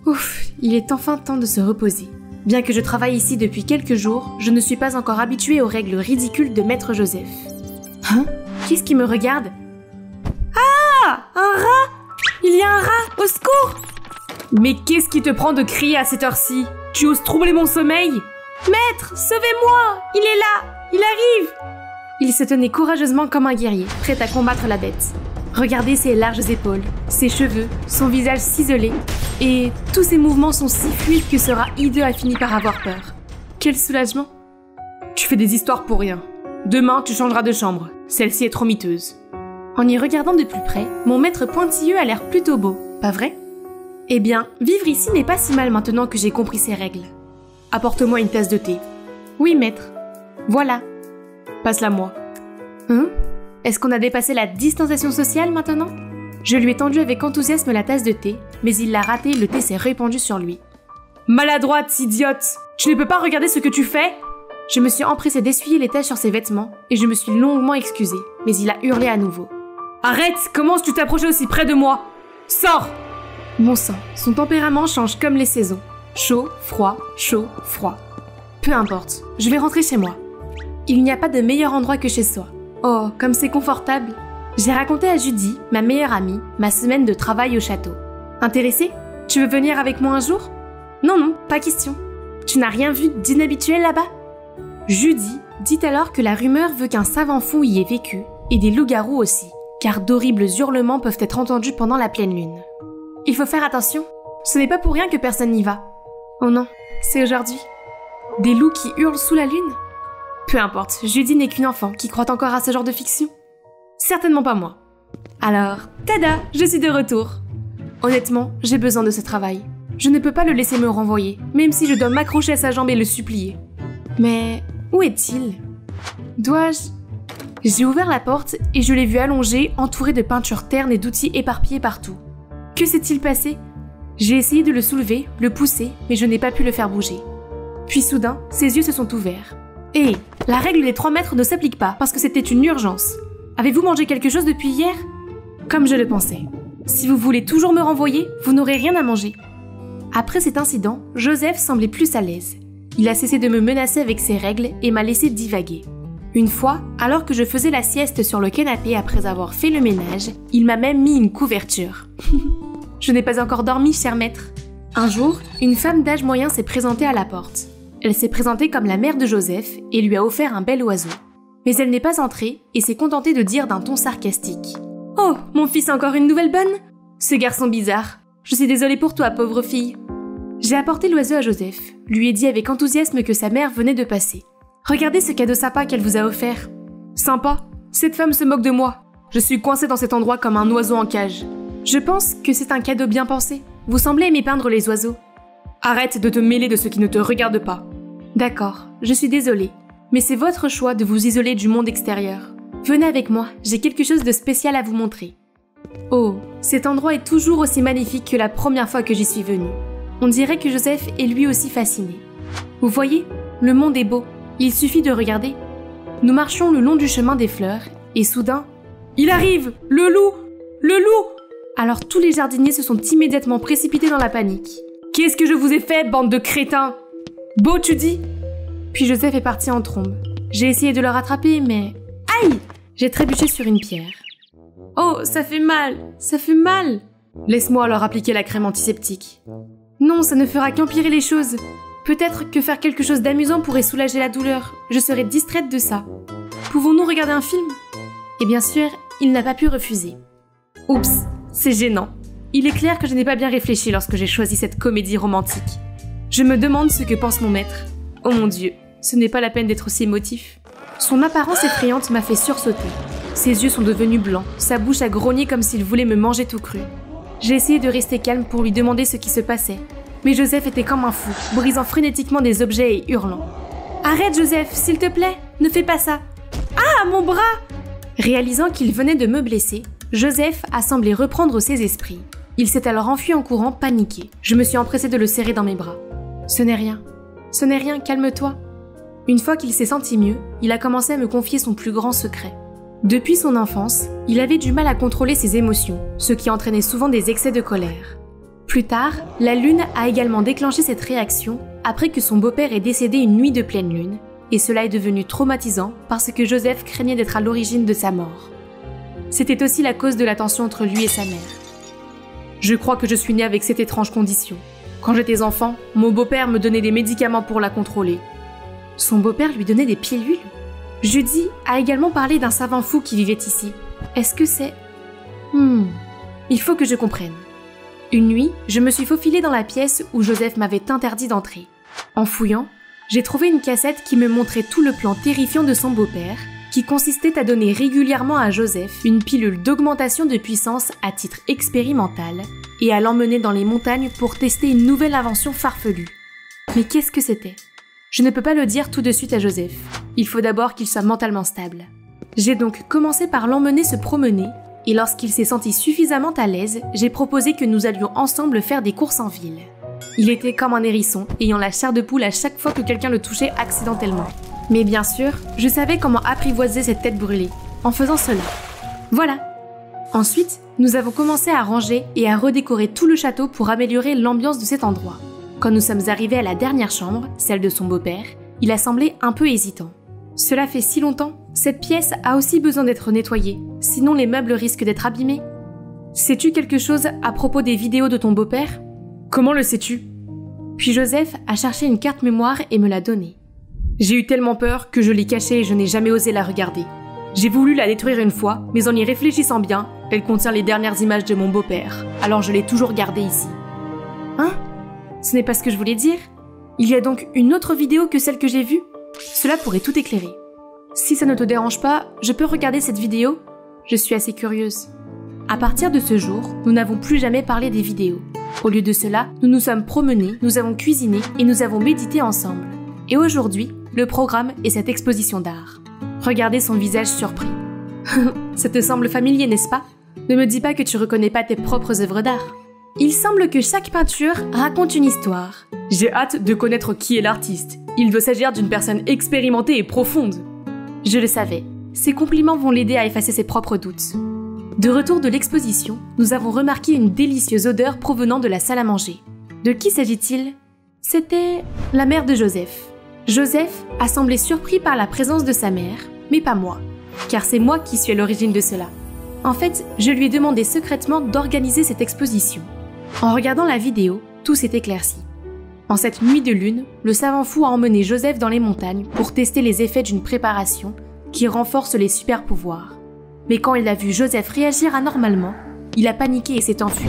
Ouf, il est enfin temps de se reposer. Bien que je travaille ici depuis quelques jours, je ne suis pas encore habituée aux règles ridicules de Maître Joseph. Hein? Qu'est-ce qui me regarde? Ah! Un rat! Il y a un rat! Au secours! Mais qu'est-ce qui te prend de crier à cette heure-ci? Tu oses troubler mon sommeil? Maître, sauvez-moi! Il est là! Il arrive! Il se tenait courageusement comme un guerrier, prêt à combattre la bête. Regardez ses larges épaules, ses cheveux, son visage ciselé, et tous ses mouvements sont si fluides que Sora hideux a fini par avoir peur. Quel soulagement! Tu fais des histoires pour rien. Demain, tu changeras de chambre. Celle-ci est trop miteuse. En y regardant de plus près, mon maître pointilleux a l'air plutôt beau, pas vrai? Eh bien, vivre ici n'est pas si mal maintenant que j'ai compris ses règles. Apporte-moi une tasse de thé. Oui, maître. Voilà. Passe-la moi. Hein? Est-ce qu'on a dépassé la distanciation sociale maintenant? Je lui ai tendu avec enthousiasme la tasse de thé, mais il l'a ratée et le thé s'est répandu sur lui. Maladroite, idiote! Tu ne peux pas regarder ce que tu fais? Je me suis empressée d'essuyer les taches sur ses vêtements et je me suis longuement excusée, mais il a hurlé à nouveau. Arrête! Comment tu t'approchais aussi près de moi? Sors! Bon sang, son tempérament change comme les saisons. Chaud, froid, chaud, froid. Peu importe, je vais rentrer chez moi. Il n'y a pas de meilleur endroit que chez soi. Oh, comme c'est confortable. J'ai raconté à Judy, ma meilleure amie, ma semaine de travail au château. Intéressée? Tu veux venir avec moi un jour? Non, pas question. Tu n'as rien vu d'inhabituel là-bas? Judy dit alors que la rumeur veut qu'un savant fou y ait vécu, et des loups-garous aussi, car d'horribles hurlements peuvent être entendus pendant la pleine lune. Il faut faire attention, ce n'est pas pour rien que personne n'y va. Oh non, c'est aujourd'hui. Des loups qui hurlent sous la lune? Peu importe, Judy n'est qu'une enfant qui croit encore à ce genre de fiction. Certainement pas moi. Alors, tada, je suis de retour. Honnêtement, j'ai besoin de ce travail. Je ne peux pas le laisser me renvoyer, même si je dois m'accrocher à sa jambe et le supplier. Mais où est-il? Dois-je... J'ai ouvert la porte et je l'ai vu allongé, entouré de peintures ternes et d'outils éparpillés partout. Que s'est-il passé? J'ai essayé de le soulever, le pousser, mais je n'ai pas pu le faire bouger. Puis soudain, ses yeux se sont ouverts. Hé, la règle des 3 mètres ne s'applique pas parce que c'était une urgence. Avez-vous mangé quelque chose depuis hier? Comme je le pensais. Si vous voulez toujours me renvoyer, vous n'aurez rien à manger. Après cet incident, Joseph semblait plus à l'aise. Il a cessé de me menacer avec ses règles et m'a laissé divaguer. Une fois, alors que je faisais la sieste sur le canapé après avoir fait le ménage, il m'a même mis une couverture. Je n'ai pas encore dormi, cher maître. Un jour, une femme d'âge moyen s'est présentée à la porte. Elle s'est présentée comme la mère de Joseph et lui a offert un bel oiseau. Mais elle n'est pas entrée et s'est contentée de dire d'un ton sarcastique. « Oh, mon fils a encore une nouvelle bonne? Ce garçon bizarre. Je suis désolée pour toi, pauvre fille. » J'ai apporté l'oiseau à Joseph, lui ai dit avec enthousiasme que sa mère venait de passer. « Regardez ce cadeau sympa qu'elle vous a offert. »« Sympa? Cette femme se moque de moi. Je suis coincée dans cet endroit comme un oiseau en cage. » Je pense que c'est un cadeau bien pensé. Vous semblez aimer peindre les oiseaux. Arrête de te mêler de ce qui ne te regarde pas. D'accord, je suis désolée. Mais c'est votre choix de vous isoler du monde extérieur. Venez avec moi, j'ai quelque chose de spécial à vous montrer. Oh, cet endroit est toujours aussi magnifique que la première fois que j'y suis venue. On dirait que Joseph est lui aussi fasciné. Vous voyez, le monde est beau, il suffit de regarder. Nous marchions le long du chemin des fleurs, et soudain... Il arrive! Le loup! Le loup! Alors tous les jardiniers se sont immédiatement précipités dans la panique. Qu'est-ce que je vous ai fait, bande de crétins? Beau, tu dis? Puis Joseph est parti en trombe. J'ai essayé de le rattraper, mais... Aïe! J'ai trébuché sur une pierre. Oh, ça fait mal! Ça fait mal! Laisse-moi leur appliquer la crème antiseptique. Non, ça ne fera qu'empirer les choses. Peut-être que faire quelque chose d'amusant pourrait soulager la douleur. Je serais distraite de ça. Pouvons-nous regarder un film? Et bien sûr, il n'a pas pu refuser. Oups, c'est gênant. Il est clair que je n'ai pas bien réfléchi lorsque j'ai choisi cette comédie romantique. Je me demande ce que pense mon maître. Oh mon Dieu, ce n'est pas la peine d'être aussi émotif. Son apparence effrayante m'a fait sursauter. Ses yeux sont devenus blancs, sa bouche a grogné comme s'il voulait me manger tout cru. J'ai essayé de rester calme pour lui demander ce qui se passait. Mais Joseph était comme un fou, brisant frénétiquement des objets et hurlant. « Arrête Joseph, s'il te plaît, ne fais pas ça !»« Ah, mon bras !» Réalisant qu'il venait de me blesser, Joseph a semblé reprendre ses esprits. Il s'est alors enfui en courant, paniqué. Je me suis empressée de le serrer dans mes bras. « Ce n'est rien. Ce n'est rien, calme-toi. » Une fois qu'il s'est senti mieux, il a commencé à me confier son plus grand secret. Depuis son enfance, il avait du mal à contrôler ses émotions, ce qui entraînait souvent des excès de colère. Plus tard, la lune a également déclenché cette réaction après que son beau-père est décédé une nuit de pleine lune, et cela est devenu traumatisant parce que Joseph craignait d'être à l'origine de sa mort. C'était aussi la cause de la tension entre lui et sa mère. Je crois que je suis née avec cette étrange condition. Quand j'étais enfant, mon beau-père me donnait des médicaments pour la contrôler. Son beau-père lui donnait des pilules? Judy a également parlé d'un savant fou qui vivait ici. Est-ce que c'est... Il faut que je comprenne. Une nuit, je me suis faufilée dans la pièce où Joseph m'avait interdit d'entrer. En fouillant, j'ai trouvé une cassette qui me montrait tout le plan terrifiant de son beau-père, qui consistait à donner régulièrement à Joseph une pilule d'augmentation de puissance à titre expérimental et à l'emmener dans les montagnes pour tester une nouvelle invention farfelue. Mais qu'est-ce que c'était ? Je ne peux pas le dire tout de suite à Joseph. Il faut d'abord qu'il soit mentalement stable. J'ai donc commencé par l'emmener se promener, et lorsqu'il s'est senti suffisamment à l'aise, j'ai proposé que nous allions ensemble faire des courses en ville. Il était comme un hérisson, ayant la chair de poule à chaque fois que quelqu'un le touchait accidentellement. Mais bien sûr, je savais comment apprivoiser cette tête brûlée, en faisant cela. Voilà. Ensuite, nous avons commencé à ranger et à redécorer tout le château pour améliorer l'ambiance de cet endroit. Quand nous sommes arrivés à la dernière chambre, celle de son beau-père, il a semblé un peu hésitant. Cela fait si longtemps, cette pièce a aussi besoin d'être nettoyée, sinon les meubles risquent d'être abîmés. Sais-tu quelque chose à propos des vidéos de ton beau-père ? Comment le sais-tu ? Puis Joseph a cherché une carte mémoire et me l'a donnée. J'ai eu tellement peur que je l'ai cachée et je n'ai jamais osé la regarder. J'ai voulu la détruire une fois, mais en y réfléchissant bien, elle contient les dernières images de mon beau-père, alors je l'ai toujours gardée ici. Hein ? Ce n'est pas ce que je voulais dire. Il y a donc une autre vidéo que celle que j'ai vue ? Cela pourrait tout éclairer. Si ça ne te dérange pas, je peux regarder cette vidéo ? Je suis assez curieuse. À partir de ce jour, nous n'avons plus jamais parlé des vidéos. Au lieu de cela, nous nous sommes promenés, nous avons cuisiné et nous avons médité ensemble. Et aujourd'hui, le programme est cette exposition d'art. Regardez son visage surpris. Ça te semble familier, n'est-ce pas ? Ne me dis pas que tu reconnais pas tes propres œuvres d'art. Il semble que chaque peinture raconte une histoire. J'ai hâte de connaître qui est l'artiste. Il doit s'agir d'une personne expérimentée et profonde. Je le savais. Ces compliments vont l'aider à effacer ses propres doutes. De retour de l'exposition, nous avons remarqué une délicieuse odeur provenant de la salle à manger. De qui s'agit-il ? C'était la mère de Joseph. Joseph a semblé surpris par la présence de sa mère, mais pas moi, car c'est moi qui suis à l'origine de cela. En fait, je lui ai demandé secrètement d'organiser cette exposition. En regardant la vidéo, tout s'est éclairci. En cette nuit de lune, le savant fou a emmené Joseph dans les montagnes pour tester les effets d'une préparation qui renforce les super pouvoirs. Mais quand il a vu Joseph réagir anormalement, il a paniqué et s'est enfui.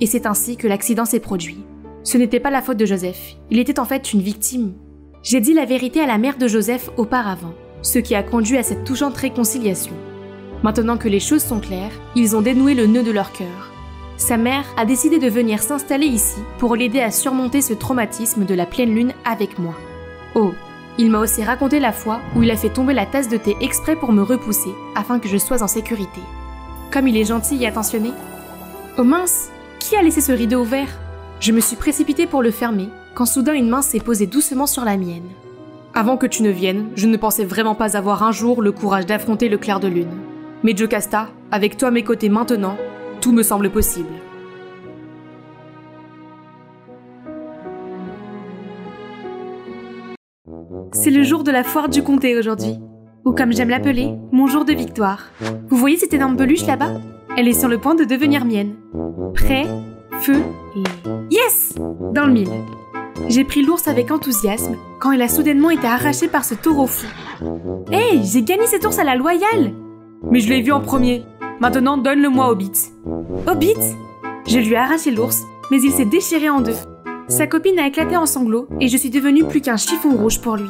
Et c'est ainsi que l'accident s'est produit. Ce n'était pas la faute de Joseph, il était en fait une victime. J'ai dit la vérité à la mère de Joseph auparavant, ce qui a conduit à cette touchante réconciliation. Maintenant que les choses sont claires, ils ont dénoué le nœud de leur cœur. Sa mère a décidé de venir s'installer ici pour l'aider à surmonter ce traumatisme de la pleine lune avec moi. Oh, il m'a aussi raconté la fois où il a fait tomber la tasse de thé exprès pour me repousser afin que je sois en sécurité. Comme il est gentil et attentionné. Oh mince, qui a laissé ce rideau ouvert ? Je me suis précipitée pour le fermer quand soudain une main s'est posée doucement sur la mienne. Avant que tu ne viennes, je ne pensais vraiment pas avoir un jour le courage d'affronter le clair de lune. Mais Jocasta, avec toi à mes côtés maintenant, tout me semble possible. C'est le jour de la foire du comté aujourd'hui, ou comme j'aime l'appeler, mon jour de victoire. Vous voyez cette énorme peluche là-bas ? Elle est sur le point de devenir mienne. Prêt, feu et... Yes ! Dans le mille. J'ai pris l'ours avec enthousiasme quand il a soudainement été arraché par ce taureau fou. Hey, j'ai gagné cet ours à la loyale ! Mais je l'ai vu en premier. Maintenant, donne-le-moi Hobbit. Hobbit ? Je lui ai arraché l'ours, mais il s'est déchiré en deux. Sa copine a éclaté en sanglots et je suis devenue plus qu'un chiffon rouge pour lui.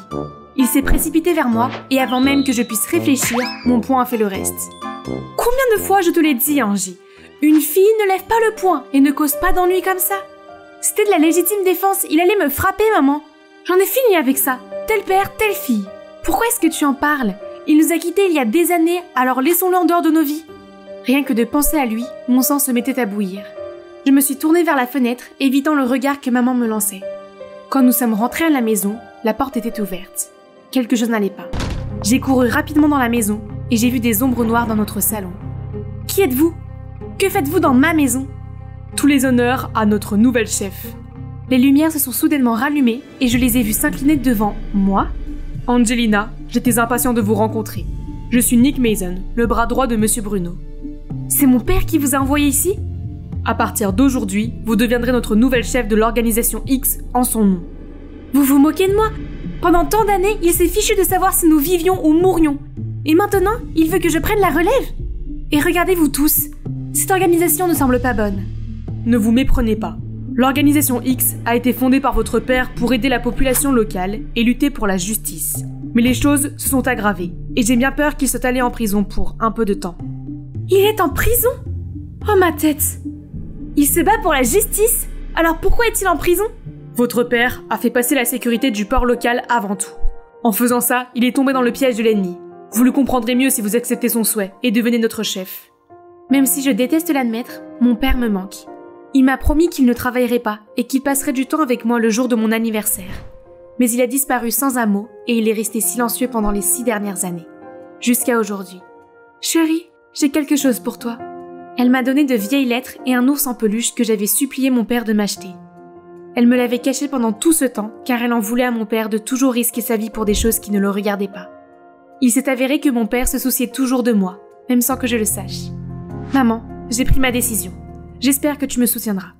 Il s'est précipité vers moi et avant même que je puisse réfléchir, mon poing a fait le reste. Combien de fois je te l'ai dit, Angie ? Une fille ne lève pas le poing et ne cause pas d'ennui comme ça. C'était de la légitime défense, il allait me frapper, maman. J'en ai fini avec ça. Tel père, telle fille. Pourquoi est-ce que tu en parles ? Il nous a quittés il y a des années, alors laissons-le en dehors de nos vies. Rien que de penser à lui, mon sang se mettait à bouillir. Je me suis tournée vers la fenêtre, évitant le regard que maman me lançait. Quand nous sommes rentrés à la maison, la porte était ouverte. Quelque chose n'allait pas. J'ai couru rapidement dans la maison et j'ai vu des ombres noires dans notre salon. Qui êtes-vous ? Que faites-vous dans ma maison ? Tous les honneurs à notre nouvelle chef. Les lumières se sont soudainement rallumées et je les ai vues s'incliner devant moi. Angelina, j'étais impatient de vous rencontrer. Je suis Nick Mason, le bras droit de Monsieur Bruno. C'est mon père qui vous a envoyé ici ? À partir d'aujourd'hui, vous deviendrez notre nouvelle chef de l'organisation X en son nom. Vous vous moquez de moi ? Pendant tant d'années, il s'est fichu de savoir si nous vivions ou mourions. Et maintenant, il veut que je prenne la relève ? Et regardez-vous tous, Cette organisation ne semble pas bonne. Ne vous méprenez pas. L'organisation X a été fondée par votre père pour aider la population locale et lutter pour la justice. Mais les choses se sont aggravées, et j'ai bien peur qu'il soit allé en prison pour un peu de temps. Il est en prison? Oh ma tête! Il se bat pour la justice? Alors pourquoi est-il en prison? Votre père a fait passer la sécurité du port local avant tout. En faisant ça, il est tombé dans le piège de l'ennemi. Vous le comprendrez mieux si vous acceptez son souhait et devenez notre chef. Même si je déteste l'admettre, mon père me manque. Il m'a promis qu'il ne travaillerait pas et qu'il passerait du temps avec moi le jour de mon anniversaire. Mais il a disparu sans un mot et il est resté silencieux pendant les 6 dernières années. Jusqu'à aujourd'hui. Chérie, j'ai quelque chose pour toi. Elle m'a donné de vieilles lettres et un ours en peluche que j'avais supplié mon père de m'acheter. Elle me l'avait caché pendant tout ce temps car elle en voulait à mon père de toujours risquer sa vie pour des choses qui ne le regardaient pas. Il s'est avéré que mon père se souciait toujours de moi, même sans que je le sache. Maman, j'ai pris ma décision. J'espère que tu me soutiendras.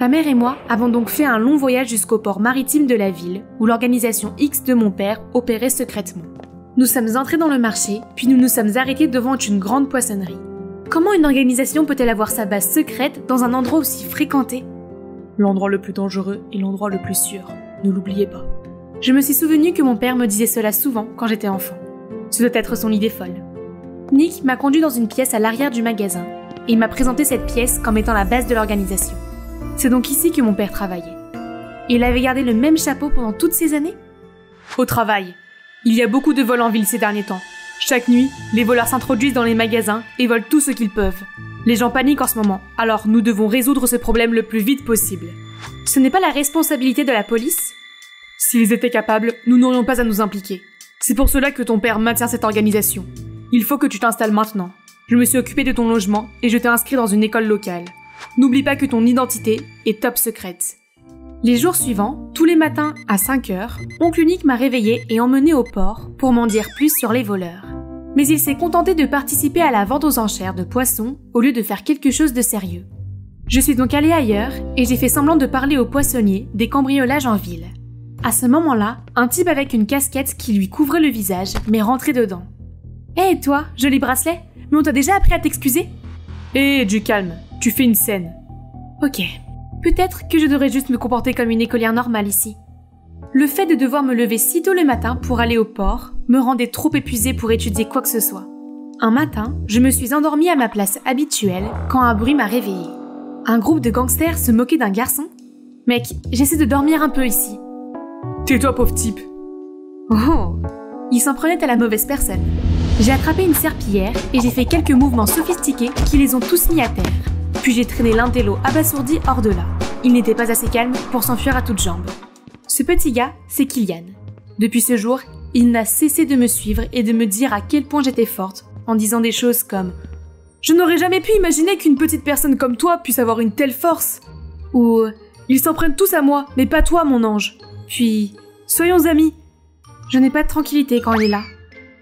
Ma mère et moi avons donc fait un long voyage jusqu'au port maritime de la ville où l'organisation X de mon père opérait secrètement. Nous sommes entrés dans le marché, puis nous nous sommes arrêtés devant une grande poissonnerie. Comment une organisation peut-elle avoir sa base secrète dans un endroit aussi fréquenté? L'endroit le plus dangereux est l'endroit le plus sûr. Ne l'oubliez pas. Je me suis souvenu que mon père me disait cela souvent quand j'étais enfant. Ce doit être son idée folle. Nick m'a conduit dans une pièce à l'arrière du magasin et il m'a présenté cette pièce comme étant la base de l'organisation. C'est donc ici que mon père travaillait. Et il avait gardé le même chapeau pendant toutes ces années? Au travail. Il y a beaucoup de vols en ville ces derniers temps. Chaque nuit, les voleurs s'introduisent dans les magasins et volent tout ce qu'ils peuvent. Les gens paniquent en ce moment, alors nous devons résoudre ce problème le plus vite possible. Ce n'est pas la responsabilité de la police? S'ils étaient capables, nous n'aurions pas à nous impliquer. C'est pour cela que ton père maintient cette organisation. Il faut que tu t'installes maintenant. Je me suis occupée de ton logement et je t'ai inscrit dans une école locale. N'oublie pas que ton identité est top secrète. Les jours suivants, tous les matins à 5h, oncle Nick m'a réveillée et emmenée au port pour m'en dire plus sur les voleurs. Mais il s'est contenté de participer à la vente aux enchères de poissons au lieu de faire quelque chose de sérieux. Je suis donc allée ailleurs et j'ai fait semblant de parler aux poissonniers des cambriolages en ville. À ce moment-là, un type avec une casquette qui lui couvrait le visage m'est rentré dedans. « Hé toi, joli bracelet, mais on t'a déjà appris à t'excuser ?» Hé, du calme, tu fais une scène. Ok, peut-être que je devrais juste me comporter comme une écolière normale ici. Le fait de devoir me lever si tôt le matin pour aller au port me rendait trop épuisée pour étudier quoi que ce soit. Un matin, je me suis endormie à ma place habituelle quand un bruit m'a réveillée. Un groupe de gangsters se moquait d'un garçon? Mec, j'essaie de dormir un peu ici. Tais-toi, pauvre type. Oh, il s'en prenait à la mauvaise personne. J'ai attrapé une serpillière et j'ai fait quelques mouvements sophistiqués qui les ont tous mis à terre. Puis j'ai traîné l'un des lots abasourdi hors de là. Il n'était pas assez calme pour s'enfuir à toutes jambes. Ce petit gars, c'est Kylian. Depuis ce jour, il n'a cessé de me suivre et de me dire à quel point j'étais forte, en disant des choses comme « Je n'aurais jamais pu imaginer qu'une petite personne comme toi puisse avoir une telle force !» ou « Ils s'en prennent tous à moi, mais pas toi, mon ange !» Puis « Soyons amis !» Je n'ai pas de tranquillité quand il est là.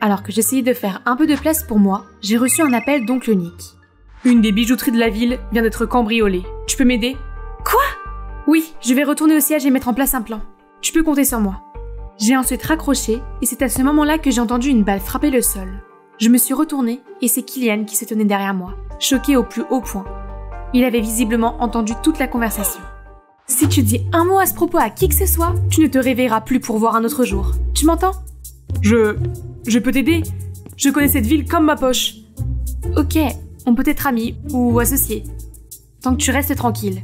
Alors que j'essayais de faire un peu de place pour moi, j'ai reçu un appel d'oncle Nick. Une des bijouteries de la ville vient d'être cambriolée. Tu peux m'aider? Quoi? Oui, je vais retourner au siège et mettre en place un plan. Tu peux compter sur moi. J'ai ensuite raccroché et c'est à ce moment-là que j'ai entendu une balle frapper le sol. Je me suis retournée et c'est Kylian qui se tenait derrière moi, choqué au plus haut point. Il avait visiblement entendu toute la conversation. Si tu dis un mot à ce propos à qui que ce soit, tu ne te réveilleras plus pour voir un autre jour. Tu m'entends? Je peux t'aider. Je connais cette ville comme ma poche. Ok, on peut être amis ou associés. Tant que tu restes tranquille.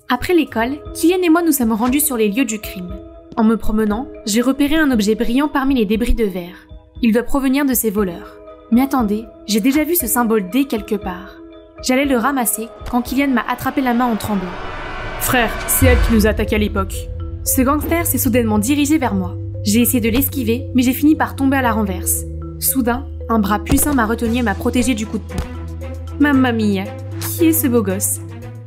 Après l'école, Kylian et moi nous sommes rendus sur les lieux du crime. En me promenant, j'ai repéré un objet brillant parmi les débris de verre. Il doit provenir de ces voleurs. Mais attendez, j'ai déjà vu ce symbole D quelque part. J'allais le ramasser quand Kylian m'a attrapé la main en tremblant. Frère, c'est elle qui nous a attaqués à l'époque. Ce gangster s'est soudainement dirigé vers moi. J'ai essayé de l'esquiver, mais j'ai fini par tomber à la renverse. Soudain, un bras puissant m'a retenu et m'a protégé du coup de poing. Mamma mia, qui est ce beau gosse?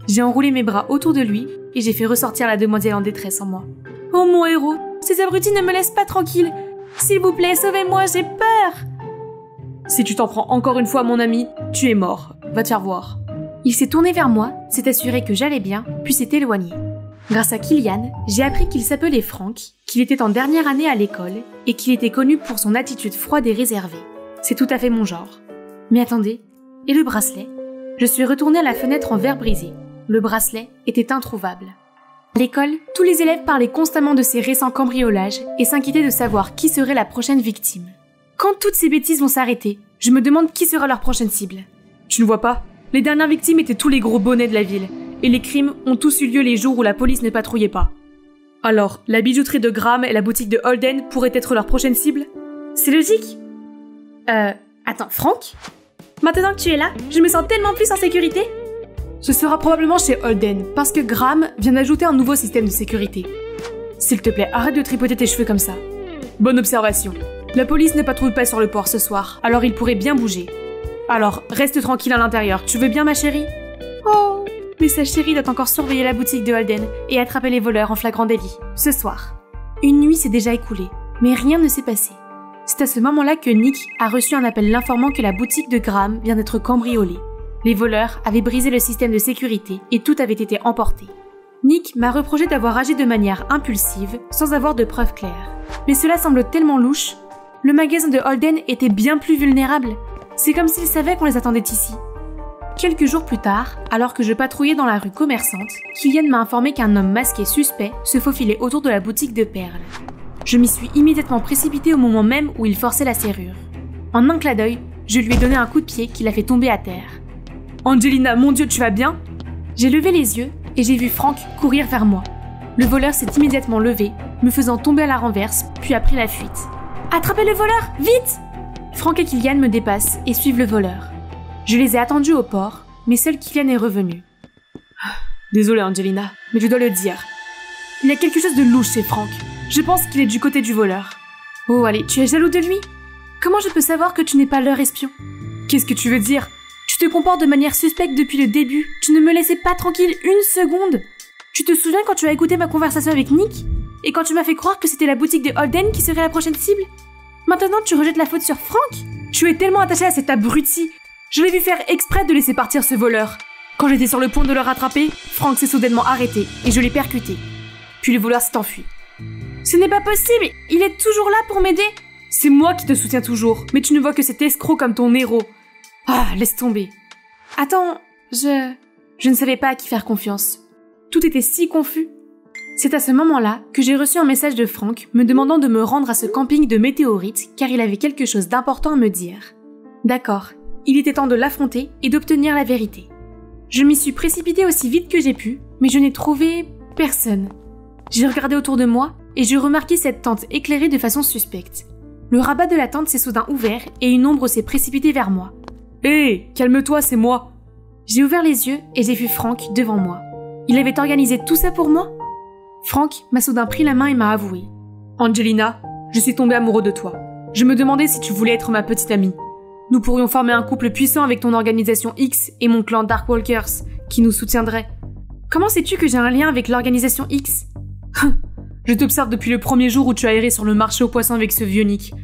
J'ai enroulé mes bras autour de lui et j'ai fait ressortir la demoiselle en détresse en moi. Oh mon héros, ces abrutis ne me laissent pas tranquille. S'il vous plaît, sauvez-moi, j'ai peur. Si tu t'en prends encore une fois à mon ami, tu es mort. Va te faire voir. Il s'est tourné vers moi, s'est assuré que j'allais bien, puis s'est éloigné. Grâce à Kylian, j'ai appris qu'il s'appelait Frank, qu'il était en dernière année à l'école et qu'il était connu pour son attitude froide et réservée. C'est tout à fait mon genre. Mais attendez, et le bracelet? Je suis retournée à la fenêtre en verre brisé. Le bracelet était introuvable. À l'école, tous les élèves parlaient constamment de ces récents cambriolages et s'inquiétaient de savoir qui serait la prochaine victime. Quand toutes ces bêtises vont s'arrêter, je me demande qui sera leur prochaine cible. Tu ne vois pas? Les dernières victimes étaient tous les gros bonnets de la ville, et les crimes ont tous eu lieu les jours où la police ne patrouillait pas. Alors, la bijouterie de Graham et la boutique de Holden pourraient être leur prochaine cible? C'est logique. Attends, Frank? Maintenant que tu es là, je me sens tellement plus en sécurité. Ce sera probablement chez Holden, parce que Graham vient d'ajouter un nouveau système de sécurité. S'il te plaît, arrête de tripoter tes cheveux comme ça. Bonne observation. La police ne patrouille pas sur le port ce soir, alors il pourrait bien bouger. Alors, reste tranquille à l'intérieur, tu veux bien ma chérie? Oh, mais sa chérie doit encore surveiller la boutique de Holden et attraper les voleurs en flagrant délit, ce soir. Une nuit s'est déjà écoulée, mais rien ne s'est passé. C'est à ce moment-là que Nick a reçu un appel l'informant que la boutique de Graham vient d'être cambriolée. Les voleurs avaient brisé le système de sécurité et tout avait été emporté. Nick m'a reproché d'avoir agi de manière impulsive, sans avoir de preuves claires. Mais cela semble tellement louche. Le magasin de Holden était bien plus vulnérable. C'est comme s'ils savaient qu'on les attendait ici. Quelques jours plus tard, alors que je patrouillais dans la rue commerçante, Kylian m'a informé qu'un homme masqué suspect se faufilait autour de la boutique de perles. Je m'y suis immédiatement précipitée au moment même où il forçait la serrure. En un clin d'œil, je lui ai donné un coup de pied qui l'a fait tomber à terre. Angelina, mon Dieu, tu vas bien? J'ai levé les yeux et j'ai vu Frank courir vers moi. Le voleur s'est immédiatement levé, me faisant tomber à la renverse, puis a pris la fuite. Attrapez le voleur, vite! Frank et Kylian me dépassent et suivent le voleur. Je les ai attendus au port, mais seul Kylian est revenu. Désolée Angelina, mais je dois le dire. Il y a quelque chose de louche chez Frank. Je pense qu'il est du côté du voleur. Oh allez, tu es jaloux de lui? Comment je peux savoir que tu n'es pas leur espion? Qu'est-ce que tu veux dire? Tu te comportes de manière suspecte depuis le début. Tu ne me laissais pas tranquille une seconde. Tu te souviens quand tu as écouté ma conversation avec Nick? Et quand tu m'as fait croire que c'était la boutique de Holden qui serait la prochaine cible? Maintenant tu rejettes la faute sur Frank? Tu es tellement attaché à cet abruti. Je l'ai vu faire exprès de laisser partir ce voleur. Quand j'étais sur le point de le rattraper, Frank s'est soudainement arrêté et je l'ai percuté. Puis le voleur s'est enfui. Ce n'est pas possible, il est toujours là pour m'aider. C'est moi qui te soutiens toujours, mais tu ne vois que cet escroc comme ton héros. Ah, laisse tomber. Attends, je ne savais pas à qui faire confiance. Tout était si confus. C'est à ce moment-là que j'ai reçu un message de Frank me demandant de me rendre à ce camping de météorites car il avait quelque chose d'important à me dire. D'accord, il était temps de l'affronter et d'obtenir la vérité. Je m'y suis précipitée aussi vite que j'ai pu, mais je n'ai trouvé personne. J'ai regardé autour de moi et j'ai remarqué cette tente éclairée de façon suspecte. Le rabat de la tente s'est soudain ouvert et une ombre s'est précipitée vers moi. Hé, calme-toi, c'est moi. J'ai ouvert les yeux et j'ai vu Frank devant moi. Il avait organisé tout ça pour moi? Frank m'a soudain pris la main et m'a avoué. Angelina, je suis tombé amoureux de toi. Je me demandais si tu voulais être ma petite amie. Nous pourrions former un couple puissant avec ton organisation X et mon clan Darkwalkers, qui nous soutiendrait. Comment sais-tu que j'ai un lien avec l'organisation X? Je t'observe depuis le premier jour où tu as erré sur le marché aux poissons avec ce vieux Nick.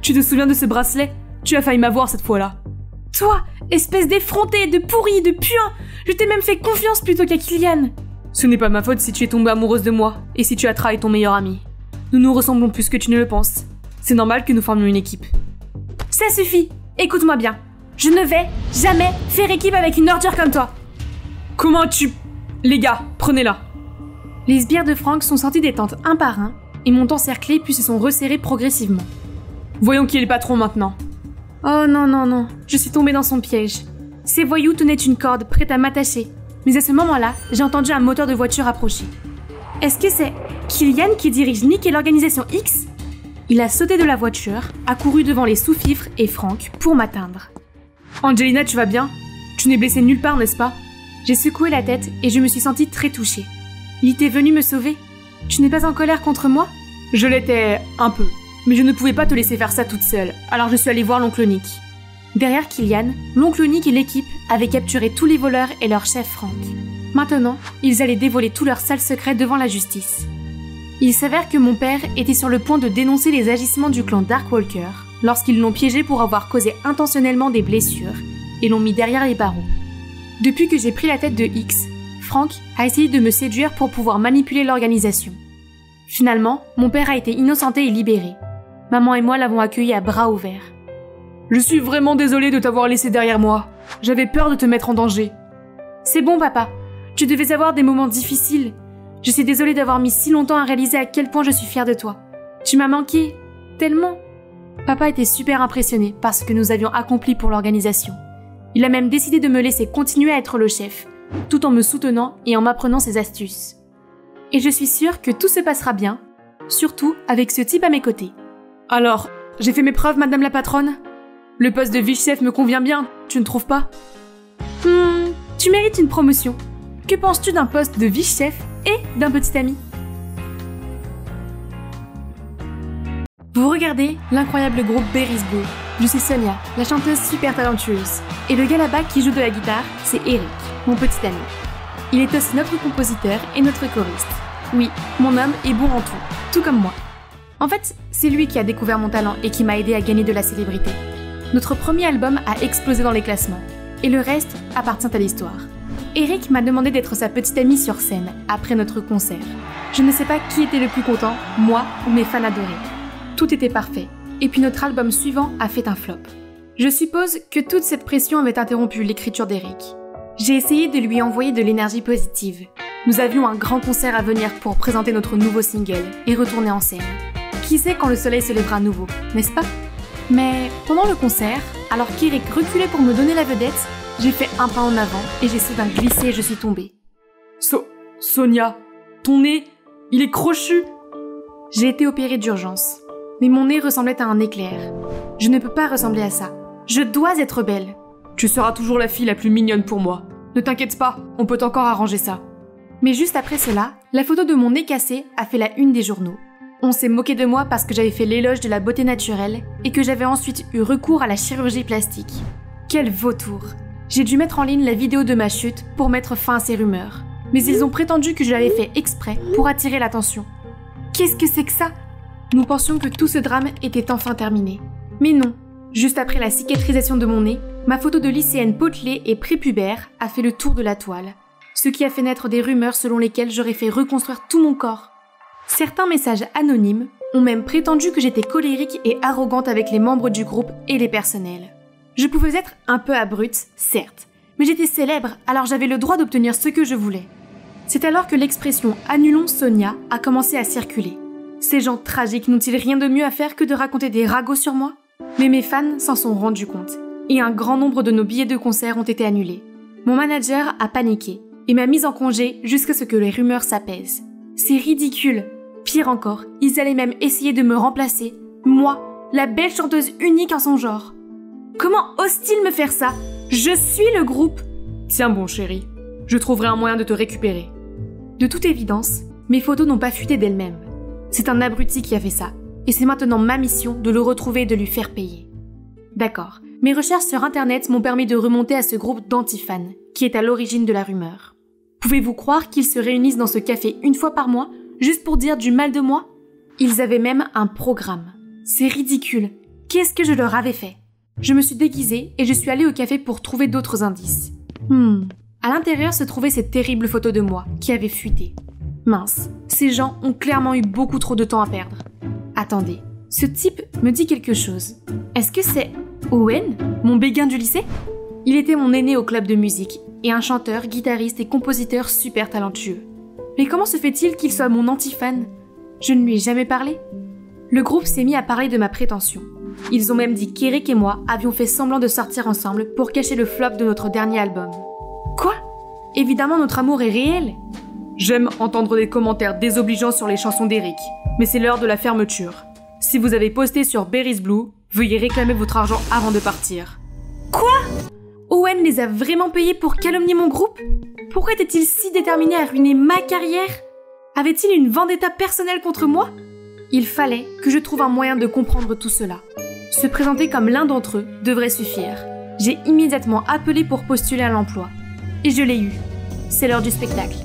Tu te souviens de ce bracelet? Tu as failli m'avoir cette fois-là. Toi, espèce d'effronté, de pourri, de puant, je t'ai même fait confiance plutôt qu'à Kylian. Ce n'est pas ma faute si tu es tombée amoureuse de moi et si tu as trahi ton meilleur ami. Nous nous ressemblons plus que tu ne le penses. C'est normal que nous formions une équipe. Ça suffit, écoute-moi bien. Je ne vais jamais faire équipe avec une ordure comme toi. Comment tu... Les gars, prenez-la. Les sbires de Frank sont sortis des tentes un par un et m'ont encerclé puis se sont resserrés progressivement. Voyons qui est le patron maintenant. Oh non, non, non, je suis tombée dans son piège. Ces voyous tenaient une corde prête à m'attacher. Mais à ce moment-là, j'ai entendu un moteur de voiture approcher. Est-ce que c'est Kylian qui dirige Nick et l'organisation X? Il a sauté de la voiture, a couru devant les sous-fifres et Frank pour m'atteindre. Angelina, tu vas bien? Tu n'es blessée nulle part, n'est-ce pas? J'ai secoué la tête et je me suis sentie très touchée. Il était venu me sauver. Tu n'es pas en colère contre moi? Je l'étais un peu, mais je ne pouvais pas te laisser faire ça toute seule, alors je suis allée voir l'oncle Nick. Derrière Kylian, l'oncle Nick et l'équipe avaient capturé tous les voleurs et leur chef Frank. Maintenant, ils allaient dévoiler tous leurs sales secrets devant la justice. Il s'avère que mon père était sur le point de dénoncer les agissements du clan Darkwalker lorsqu'ils l'ont piégé pour avoir causé intentionnellement des blessures et l'ont mis derrière les barreaux. Depuis que j'ai pris la tête de X, Frank a essayé de me séduire pour pouvoir manipuler l'organisation. Finalement, mon père a été innocenté et libéré. Maman et moi l'avons accueilli à bras ouverts. Je suis vraiment désolée de t'avoir laissé derrière moi. J'avais peur de te mettre en danger. C'est bon, papa. Tu devais avoir des moments difficiles. Je suis désolée d'avoir mis si longtemps à réaliser à quel point je suis fière de toi. Tu m'as manqué. Tellement. Papa était super impressionné par ce que nous avions accompli pour l'organisation. Il a même décidé de me laisser continuer à être le chef, tout en me soutenant et en m'apprenant ses astuces. Et je suis sûre que tout se passera bien, surtout avec ce type à mes côtés. Alors, j'ai fait mes preuves, madame la patronne? Le poste de vice-chef me convient bien, tu ne trouves pas? Tu mérites une promotion. Que penses-tu d'un poste de vice-chef et d'un petit ami? Vous regardez l'incroyable groupe Berry's Blue. Je suis Sonia, la chanteuse super talentueuse. Et le gars là-bas qui joue de la guitare, c'est Eric, mon petit ami. Il est aussi notre compositeur et notre choriste. Oui, mon homme est bon en tout comme moi. En fait, c'est lui qui a découvert mon talent et qui m'a aidé à gagner de la célébrité. Notre premier album a explosé dans les classements. Et le reste appartient à l'histoire. Eric m'a demandé d'être sa petite amie sur scène, après notre concert. Je ne sais pas qui était le plus content, moi ou mes fans adorés. Tout était parfait. Et puis notre album suivant a fait un flop. Je suppose que toute cette pression avait interrompu l'écriture d'Eric. J'ai essayé de lui envoyer de l'énergie positive. Nous avions un grand concert à venir pour présenter notre nouveau single et retourner en scène. Qui sait quand le soleil se lèvera à nouveau, n'est-ce pas? Mais pendant le concert, alors qu'Eric reculait pour me donner la vedette, j'ai fait un pas en avant et j'ai soudain glissé et je suis tombée. Sonia, ton nez, il est crochu. J'ai été opérée d'urgence, mais mon nez ressemblait à un éclair. Je ne peux pas ressembler à ça. Je dois être belle. Tu seras toujours la fille la plus mignonne pour moi. Ne t'inquiète pas, on peut encore arranger ça. Mais juste après cela, la photo de mon nez cassé a fait la une des journaux. On s'est moqué de moi parce que j'avais fait l'éloge de la beauté naturelle et que j'avais ensuite eu recours à la chirurgie plastique. Quel vautour! J'ai dû mettre en ligne la vidéo de ma chute pour mettre fin à ces rumeurs. Mais ils ont prétendu que je l'avais fait exprès pour attirer l'attention. Qu'est-ce que c'est que ça? Nous pensions que tout ce drame était enfin terminé. Mais non. Juste après la cicatrisation de mon nez, ma photo de lycéenne potelée et prépubère a fait le tour de la toile. Ce qui a fait naître des rumeurs selon lesquelles j'aurais fait reconstruire tout mon corps. Certains messages anonymes ont même prétendu que j'étais colérique et arrogante avec les membres du groupe et les personnels. Je pouvais être un peu abrupte, certes, mais j'étais célèbre, alors j'avais le droit d'obtenir ce que je voulais. C'est alors que l'expression « Annulons Sonia » a commencé à circuler. Ces gens tragiques n'ont-ils rien de mieux à faire que de raconter des ragots sur moi? Mais mes fans s'en sont rendus compte, et un grand nombre de nos billets de concert ont été annulés. Mon manager a paniqué, et m'a mise en congé jusqu'à ce que les rumeurs s'apaisent. C'est ridicule. Pire encore, ils allaient même essayer de me remplacer, moi, la belle chanteuse unique en son genre. Comment osent-ils me faire ça? Je suis le groupe. Tiens bon chérie, je trouverai un moyen de te récupérer. De toute évidence, mes photos n'ont pas fuité d'elles-mêmes. C'est un abruti qui a fait ça, et c'est maintenant ma mission de le retrouver et de lui faire payer. D'accord, mes recherches sur internet m'ont permis de remonter à ce groupe d'antifans, qui est à l'origine de la rumeur. Pouvez-vous croire qu'ils se réunissent dans ce café une fois par mois, juste pour dire du mal de moi? Ils avaient même un programme. C'est ridicule. Qu'est-ce que je leur avais fait? Je me suis déguisée et je suis allée au café pour trouver d'autres indices. À l'intérieur se trouvait cette terrible photo de moi, qui avait fuité. Mince, ces gens ont clairement eu beaucoup trop de temps à perdre. Attendez, ce type me dit quelque chose. Est-ce que c'est Owen, mon béguin du lycée? Il était mon aîné au club de musique, et un chanteur, guitariste et compositeur super talentueux. Mais comment se fait-il qu'il soit mon anti-fan? Je ne lui ai jamais parlé. Le groupe s'est mis à parler de ma prétention. Ils ont même dit qu'Eric et moi avions fait semblant de sortir ensemble pour cacher le flop de notre dernier album. Quoi? Évidemment, notre amour est réel. J'aime entendre des commentaires désobligeants sur les chansons d'Eric, mais c'est l'heure de la fermeture. Si vous avez posté sur Berry's Blue, veuillez réclamer votre argent avant de partir. Quoi? Owen les a vraiment payés pour calomnier mon groupe? Pourquoi était-il si déterminé à ruiner ma carrière? Avait-il une vendetta personnelle contre moi? Il fallait que je trouve un moyen de comprendre tout cela. Se présenter comme l'un d'entre eux devrait suffire. J'ai immédiatement appelé pour postuler à l'emploi. Et je l'ai eu. C'est l'heure du spectacle.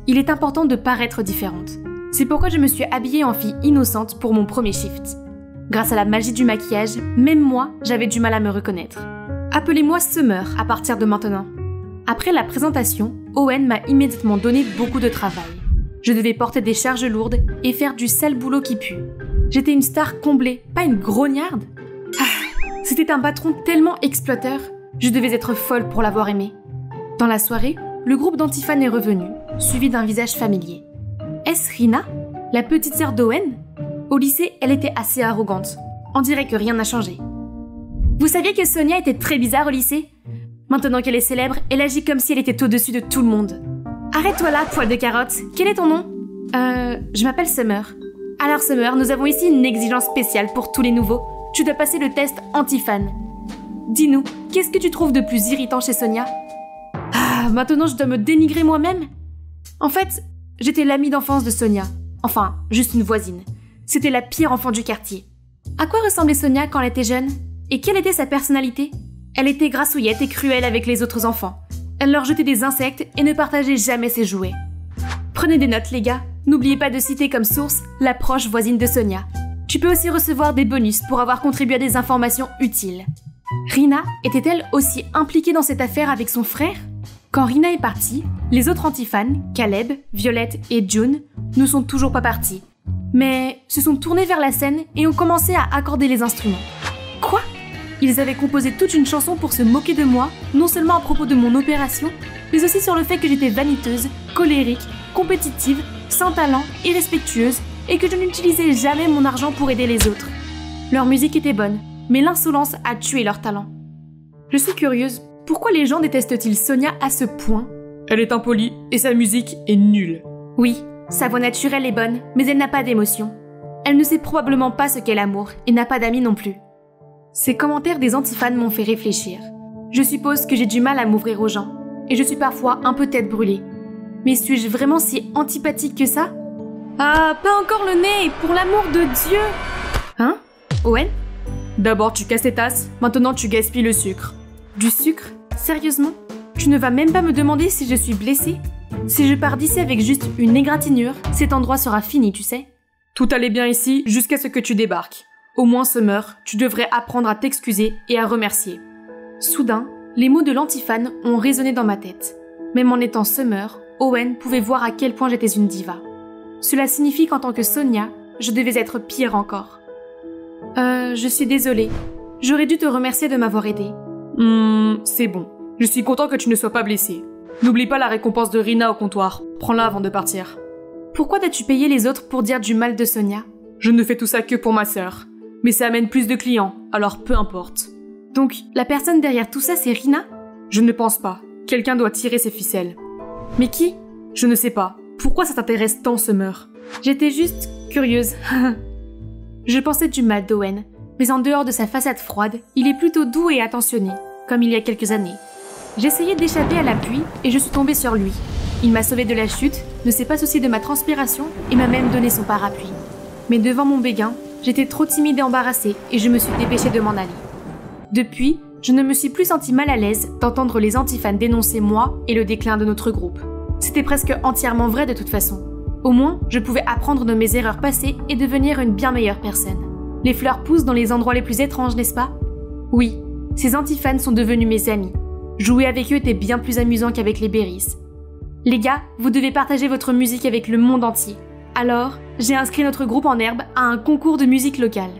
Il est important de paraître différente. C'est pourquoi je me suis habillée en fille innocente pour mon premier shift. Grâce à la magie du maquillage, même moi, j'avais du mal à me reconnaître. Appelez-moi Summer à partir de maintenant. Après la présentation, Owen m'a immédiatement donné beaucoup de travail. Je devais porter des charges lourdes et faire du sale boulot qui pue. J'étais une star comblée, pas une grognarde. C'était un patron tellement exploiteur. Je devais être folle pour l'avoir aimé. Dans la soirée, le groupe d'Antiphane est revenu, suivi d'un visage familier. Est-ce Rina, la petite sœur d'Owen? Au lycée, elle était assez arrogante. On dirait que rien n'a changé. Vous saviez que Sonia était très bizarre au lycée? Maintenant qu'elle est célèbre, elle agit comme si elle était au-dessus de tout le monde. Arrête-toi là, poil de carotte. Quel est ton nom? Je m'appelle Summer. Alors Summer, nous avons ici une exigence spéciale pour tous les nouveaux. Tu dois passer le test Antiphane. Dis-nous, qu'est-ce que tu trouves de plus irritant chez Sonia? Ah, maintenant je dois me dénigrer moi-même? En fait, j'étais l'amie d'enfance de Sonia. Enfin, juste une voisine. C'était la pire enfant du quartier. À quoi ressemblait Sonia quand elle était jeune? Et quelle était sa personnalité? Elle était grassouillette et cruelle avec les autres enfants. Elle leur jetait des insectes et ne partageait jamais ses jouets. Prenez des notes les gars. N'oubliez pas de citer comme source la proche voisine de Sonia. Tu peux aussi recevoir des bonus pour avoir contribué à des informations utiles. Rina était-elle aussi impliquée dans cette affaire avec son frère? Quand Rina est partie, les autres Antiphanes, Caleb, Violette et June, ne sont toujours pas partis. Mais se sont tournés vers la scène et ont commencé à accorder les instruments. Quoi? Ils avaient composé toute une chanson pour se moquer de moi, non seulement à propos de mon opération, mais aussi sur le fait que j'étais vaniteuse, colérique, compétitive, sans talent, irrespectueuse, et que je n'utilisais jamais mon argent pour aider les autres. Leur musique était bonne, mais l'insolence a tué leur talent. Je suis curieuse, pourquoi les gens détestent-ils Sonia à ce point? Elle est impolie et sa musique est nulle. Oui, sa voix naturelle est bonne, mais elle n'a pas d'émotion. Elle ne sait probablement pas ce qu'est l'amour, et n'a pas d'amis non plus. Ces commentaires des Antiphanes m'ont fait réfléchir. Je suppose que j'ai du mal à m'ouvrir aux gens, et je suis parfois un peu tête brûlée. Mais suis-je vraiment si antipathique que ça? Ah, pas encore le nez, pour l'amour de Dieu! Hein? Owen? D'abord tu casses tes tasses, maintenant tu gaspilles le sucre. Du sucre? Sérieusement? Tu ne vas même pas me demander si je suis blessée? Si je pars d'ici avec juste une égratignure, cet endroit sera fini, tu sais. Tout allait bien ici jusqu'à ce que tu débarques. Au moins Summer, tu devrais apprendre à t'excuser et à remercier. Soudain, les mots de l'Antiphane ont résonné dans ma tête. Même en étant Summer, Owen pouvait voir à quel point j'étais une diva. Cela signifie qu'en tant que Sonia, je devais être pire encore. Je suis désolée. J'aurais dû te remercier de m'avoir aidée. C'est bon. Je suis content que tu ne sois pas blessée. N'oublie pas la récompense de Rina au comptoir. Prends-la avant de partir. Pourquoi t'as-tu payé les autres pour dire du mal de Sonia? Je ne fais tout ça que pour ma sœur. Mais ça amène plus de clients, alors peu importe. Donc, la personne derrière tout ça, c'est Rina? Je ne pense pas. Quelqu'un doit tirer ses ficelles. Mais qui? Je ne sais pas. Pourquoi ça t'intéresse tant, Summer? J'étais juste curieuse. Je pensais du mal d'Owen, mais en dehors de sa façade froide, il est plutôt doux et attentionné, comme il y a quelques années. J'essayais d'échapper à la pluie et je suis tombée sur lui. Il m'a sauvée de la chute, ne s'est pas soucié de ma transpiration et m'a même donné son parapluie. Mais devant mon béguin, j'étais trop timide et embarrassée et je me suis dépêchée de m'en aller. Depuis, je ne me suis plus sentie mal à l'aise d'entendre les Antiphanes dénoncer moi et le déclin de notre groupe. C'était presque entièrement vrai de toute façon. Au moins, je pouvais apprendre de mes erreurs passées et devenir une bien meilleure personne. Les fleurs poussent dans les endroits les plus étranges, n'est-ce pas? Oui, ces Antiphanes sont devenus mes amis. Jouer avec eux était bien plus amusant qu'avec les berries. Les gars, vous devez partager votre musique avec le monde entier. Alors, j'ai inscrit notre groupe en herbe à un concours de musique locale.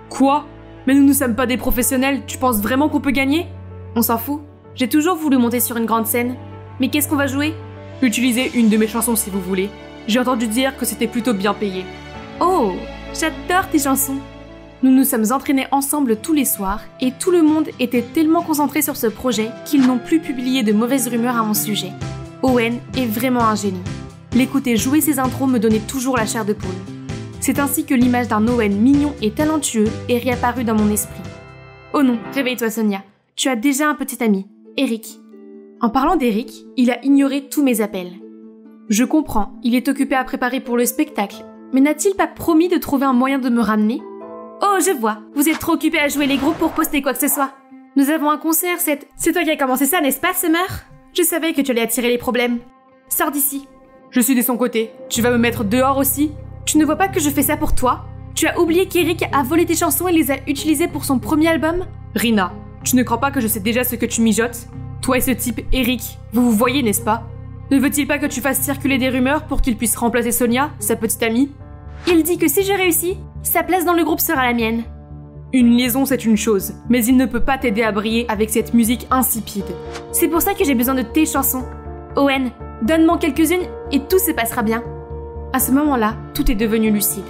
Quoi? Mais nous ne sommes pas des professionnels, tu penses vraiment qu'on peut gagner? On s'en fout. J'ai toujours voulu monter sur une grande scène. Mais qu'est-ce qu'on va jouer? Utilisez une de mes chansons si vous voulez. J'ai entendu dire que c'était plutôt bien payé. Oh, j'adore tes chansons. Nous nous sommes entraînés ensemble tous les soirs et tout le monde était tellement concentré sur ce projet qu'ils n'ont plus publié de mauvaises rumeurs à mon sujet. Owen est vraiment un génie. L'écouter jouer ses intros me donnait toujours la chair de poule. C'est ainsi que l'image d'un Owen mignon et talentueux est réapparue dans mon esprit. Oh non, réveille-toi Sonia. Tu as déjà un petit ami, Eric. En parlant d'Eric, il a ignoré tous mes appels. Je comprends, il est occupé à préparer pour le spectacle, mais n'a-t-il pas promis de trouver un moyen de me ramener? Oh, je vois, vous êtes trop occupé à jouer les groupes pour poster quoi que ce soit. Nous avons un concert, c'est toi qui as commencé ça, n'est-ce pas, Summer? Je savais que tu allais attirer les problèmes. Sors d'ici. Je suis de son côté. Tu vas me mettre dehors aussi? Tu ne vois pas que je fais ça pour toi? Tu as oublié qu'Eric a volé tes chansons et les a utilisées pour son premier album? Rina, tu ne crois pas que je sais déjà ce que tu mijotes? Toi et ce type Eric, vous vous voyez, n'est-ce pas? Ne veut-il pas que tu fasses circuler des rumeurs pour qu'il puisse remplacer Sonia, sa petite amie? Il dit que si je réussis, sa place dans le groupe sera la mienne. Une liaison, c'est une chose, mais il ne peut pas t'aider à briller avec cette musique insipide. C'est pour ça que j'ai besoin de tes chansons. Owen, donne-moi quelques-unes et tout se passera bien. À ce moment-là, tout est devenu lucide.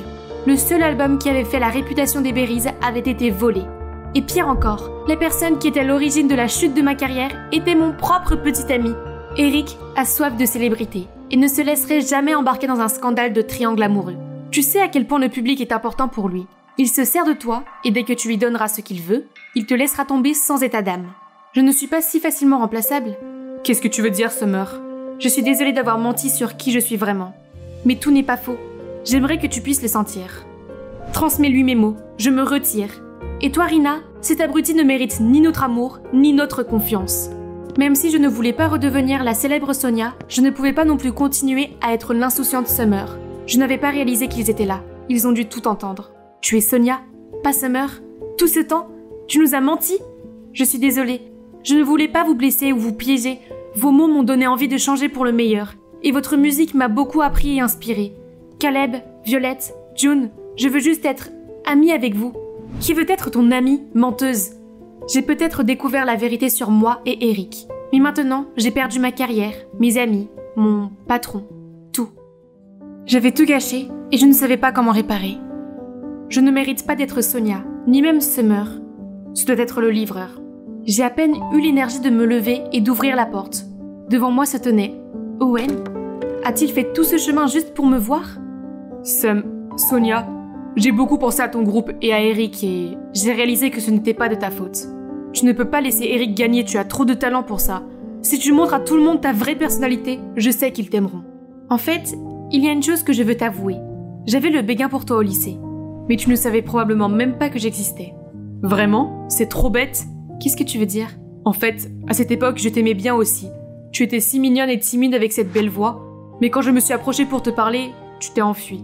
Le seul album qui avait fait la réputation des Berries avait été volé. Et pire encore, la personne qui était à l'origine de la chute de ma carrière était mon propre petit ami. Eric a soif de célébrité et ne se laisserait jamais embarquer dans un scandale de triangle amoureux. Tu sais à quel point le public est important pour lui. Il se sert de toi et dès que tu lui donneras ce qu'il veut, il te laissera tomber sans état d'âme. Je ne suis pas si facilement remplaçable. Qu'est-ce que tu veux dire, Summer? Je suis désolée d'avoir menti sur qui je suis vraiment. Mais tout n'est pas faux. J'aimerais que tu puisses le sentir. Transmets-lui mes mots, je me retire. Et toi, Rina, cet abruti ne mérite ni notre amour, ni notre confiance. Même si je ne voulais pas redevenir la célèbre Sonia, je ne pouvais pas non plus continuer à être l'insouciante Summer. Je n'avais pas réalisé qu'ils étaient là. Ils ont dû tout entendre. Tu es Sonia, pas Summer. Tout ce temps, tu nous as menti. Je suis désolée. Je ne voulais pas vous blesser ou vous piéger. Vos mots m'ont donné envie de changer pour le meilleur. Et votre musique m'a beaucoup appris et inspiré. Caleb, Violette, June, je veux juste être amie avec vous. Qui veut être ton amie, menteuse? J'ai peut-être découvert la vérité sur moi et Eric. Mais maintenant, j'ai perdu ma carrière, mes amis, mon patron, tout. J'avais tout gâché et je ne savais pas comment réparer. Je ne mérite pas d'être Sonia, ni même Summer. Ce doit être le livreur. J'ai à peine eu l'énergie de me lever et d'ouvrir la porte. Devant moi se tenait Owen. A-t-il fait tout ce chemin juste pour me voir? Sonia, j'ai beaucoup pensé à ton groupe et à Eric et j'ai réalisé que ce n'était pas de ta faute. Tu ne peux pas laisser Eric gagner, tu as trop de talent pour ça. Si tu montres à tout le monde ta vraie personnalité, je sais qu'ils t'aimeront. En fait, il y a une chose que je veux t'avouer. J'avais le béguin pour toi au lycée. Mais tu ne savais probablement même pas que j'existais. Vraiment? C'est trop bête. Qu'est-ce que tu veux dire? En fait, à cette époque, je t'aimais bien aussi. Tu étais si mignonne et timide avec cette belle voix, mais quand je me suis approchée pour te parler, tu t'es enfuie.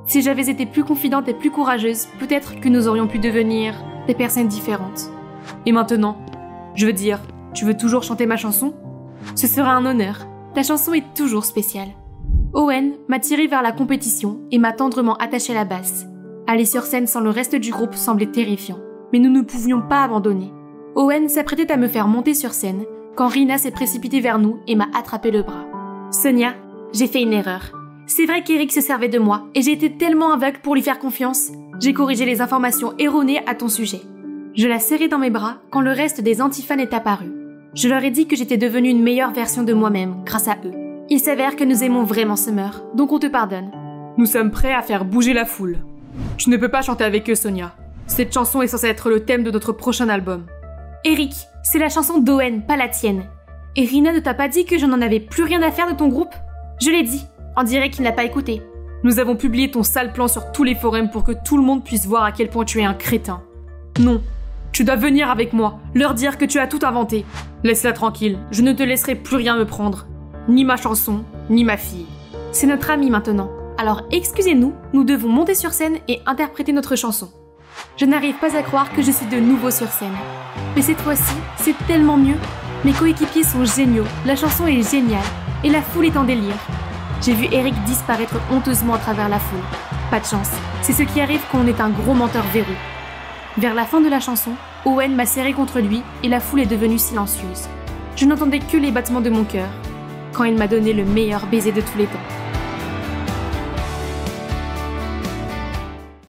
Si j'avais été plus confidente et plus courageuse, peut-être que nous aurions pu devenir des personnes différentes. Et maintenant? Je veux dire, tu veux toujours chanter ma chanson? Ce sera un honneur. Ta chanson est toujours spéciale. Owen m'a tirée vers la compétition et m'a tendrement attachée à la basse. Aller sur scène sans le reste du groupe semblait terrifiant, mais nous ne pouvions pas abandonner. Owen s'apprêtait à me faire monter sur scène quand Rina s'est précipitée vers nous et m'a attrapé le bras. Sonia, j'ai fait une erreur. C'est vrai qu'Eric se servait de moi et j'ai été tellement aveugle pour lui faire confiance. J'ai corrigé les informations erronées à ton sujet. Je la serrai dans mes bras quand le reste des antifans est apparu. Je leur ai dit que j'étais devenue une meilleure version de moi-même grâce à eux. Il s'avère que nous aimons vraiment Summer, donc on te pardonne. Nous sommes prêts à faire bouger la foule. Tu ne peux pas chanter avec eux, Sonia. Cette chanson est censée être le thème de notre prochain album. Eric, c'est la chanson d'Owen, pas la tienne. Et Rina ne t'a pas dit que je n'en avais plus rien à faire de ton groupe? Je l'ai dit. On dirait qu'il n'a pas écouté. Nous avons publié ton sale plan sur tous les forums pour que tout le monde puisse voir à quel point tu es un crétin. Non, tu dois venir avec moi, leur dire que tu as tout inventé. Laisse-la tranquille, je ne te laisserai plus rien me prendre. Ni ma chanson, ni ma fille. C'est notre amie maintenant. Alors excusez-nous, nous devons monter sur scène et interpréter notre chanson. Je n'arrive pas à croire que je suis de nouveau sur scène. Mais cette fois-ci, c'est tellement mieux. Mes coéquipiers sont géniaux, la chanson est géniale, et la foule est en délire. J'ai vu Eric disparaître honteusement à travers la foule. Pas de chance, c'est ce qui arrive quand on est un gros menteur verru. Vers la fin de la chanson, Owen m'a serré contre lui et la foule est devenue silencieuse. Je n'entendais que les battements de mon cœur, quand il m'a donné le meilleur baiser de tous les temps.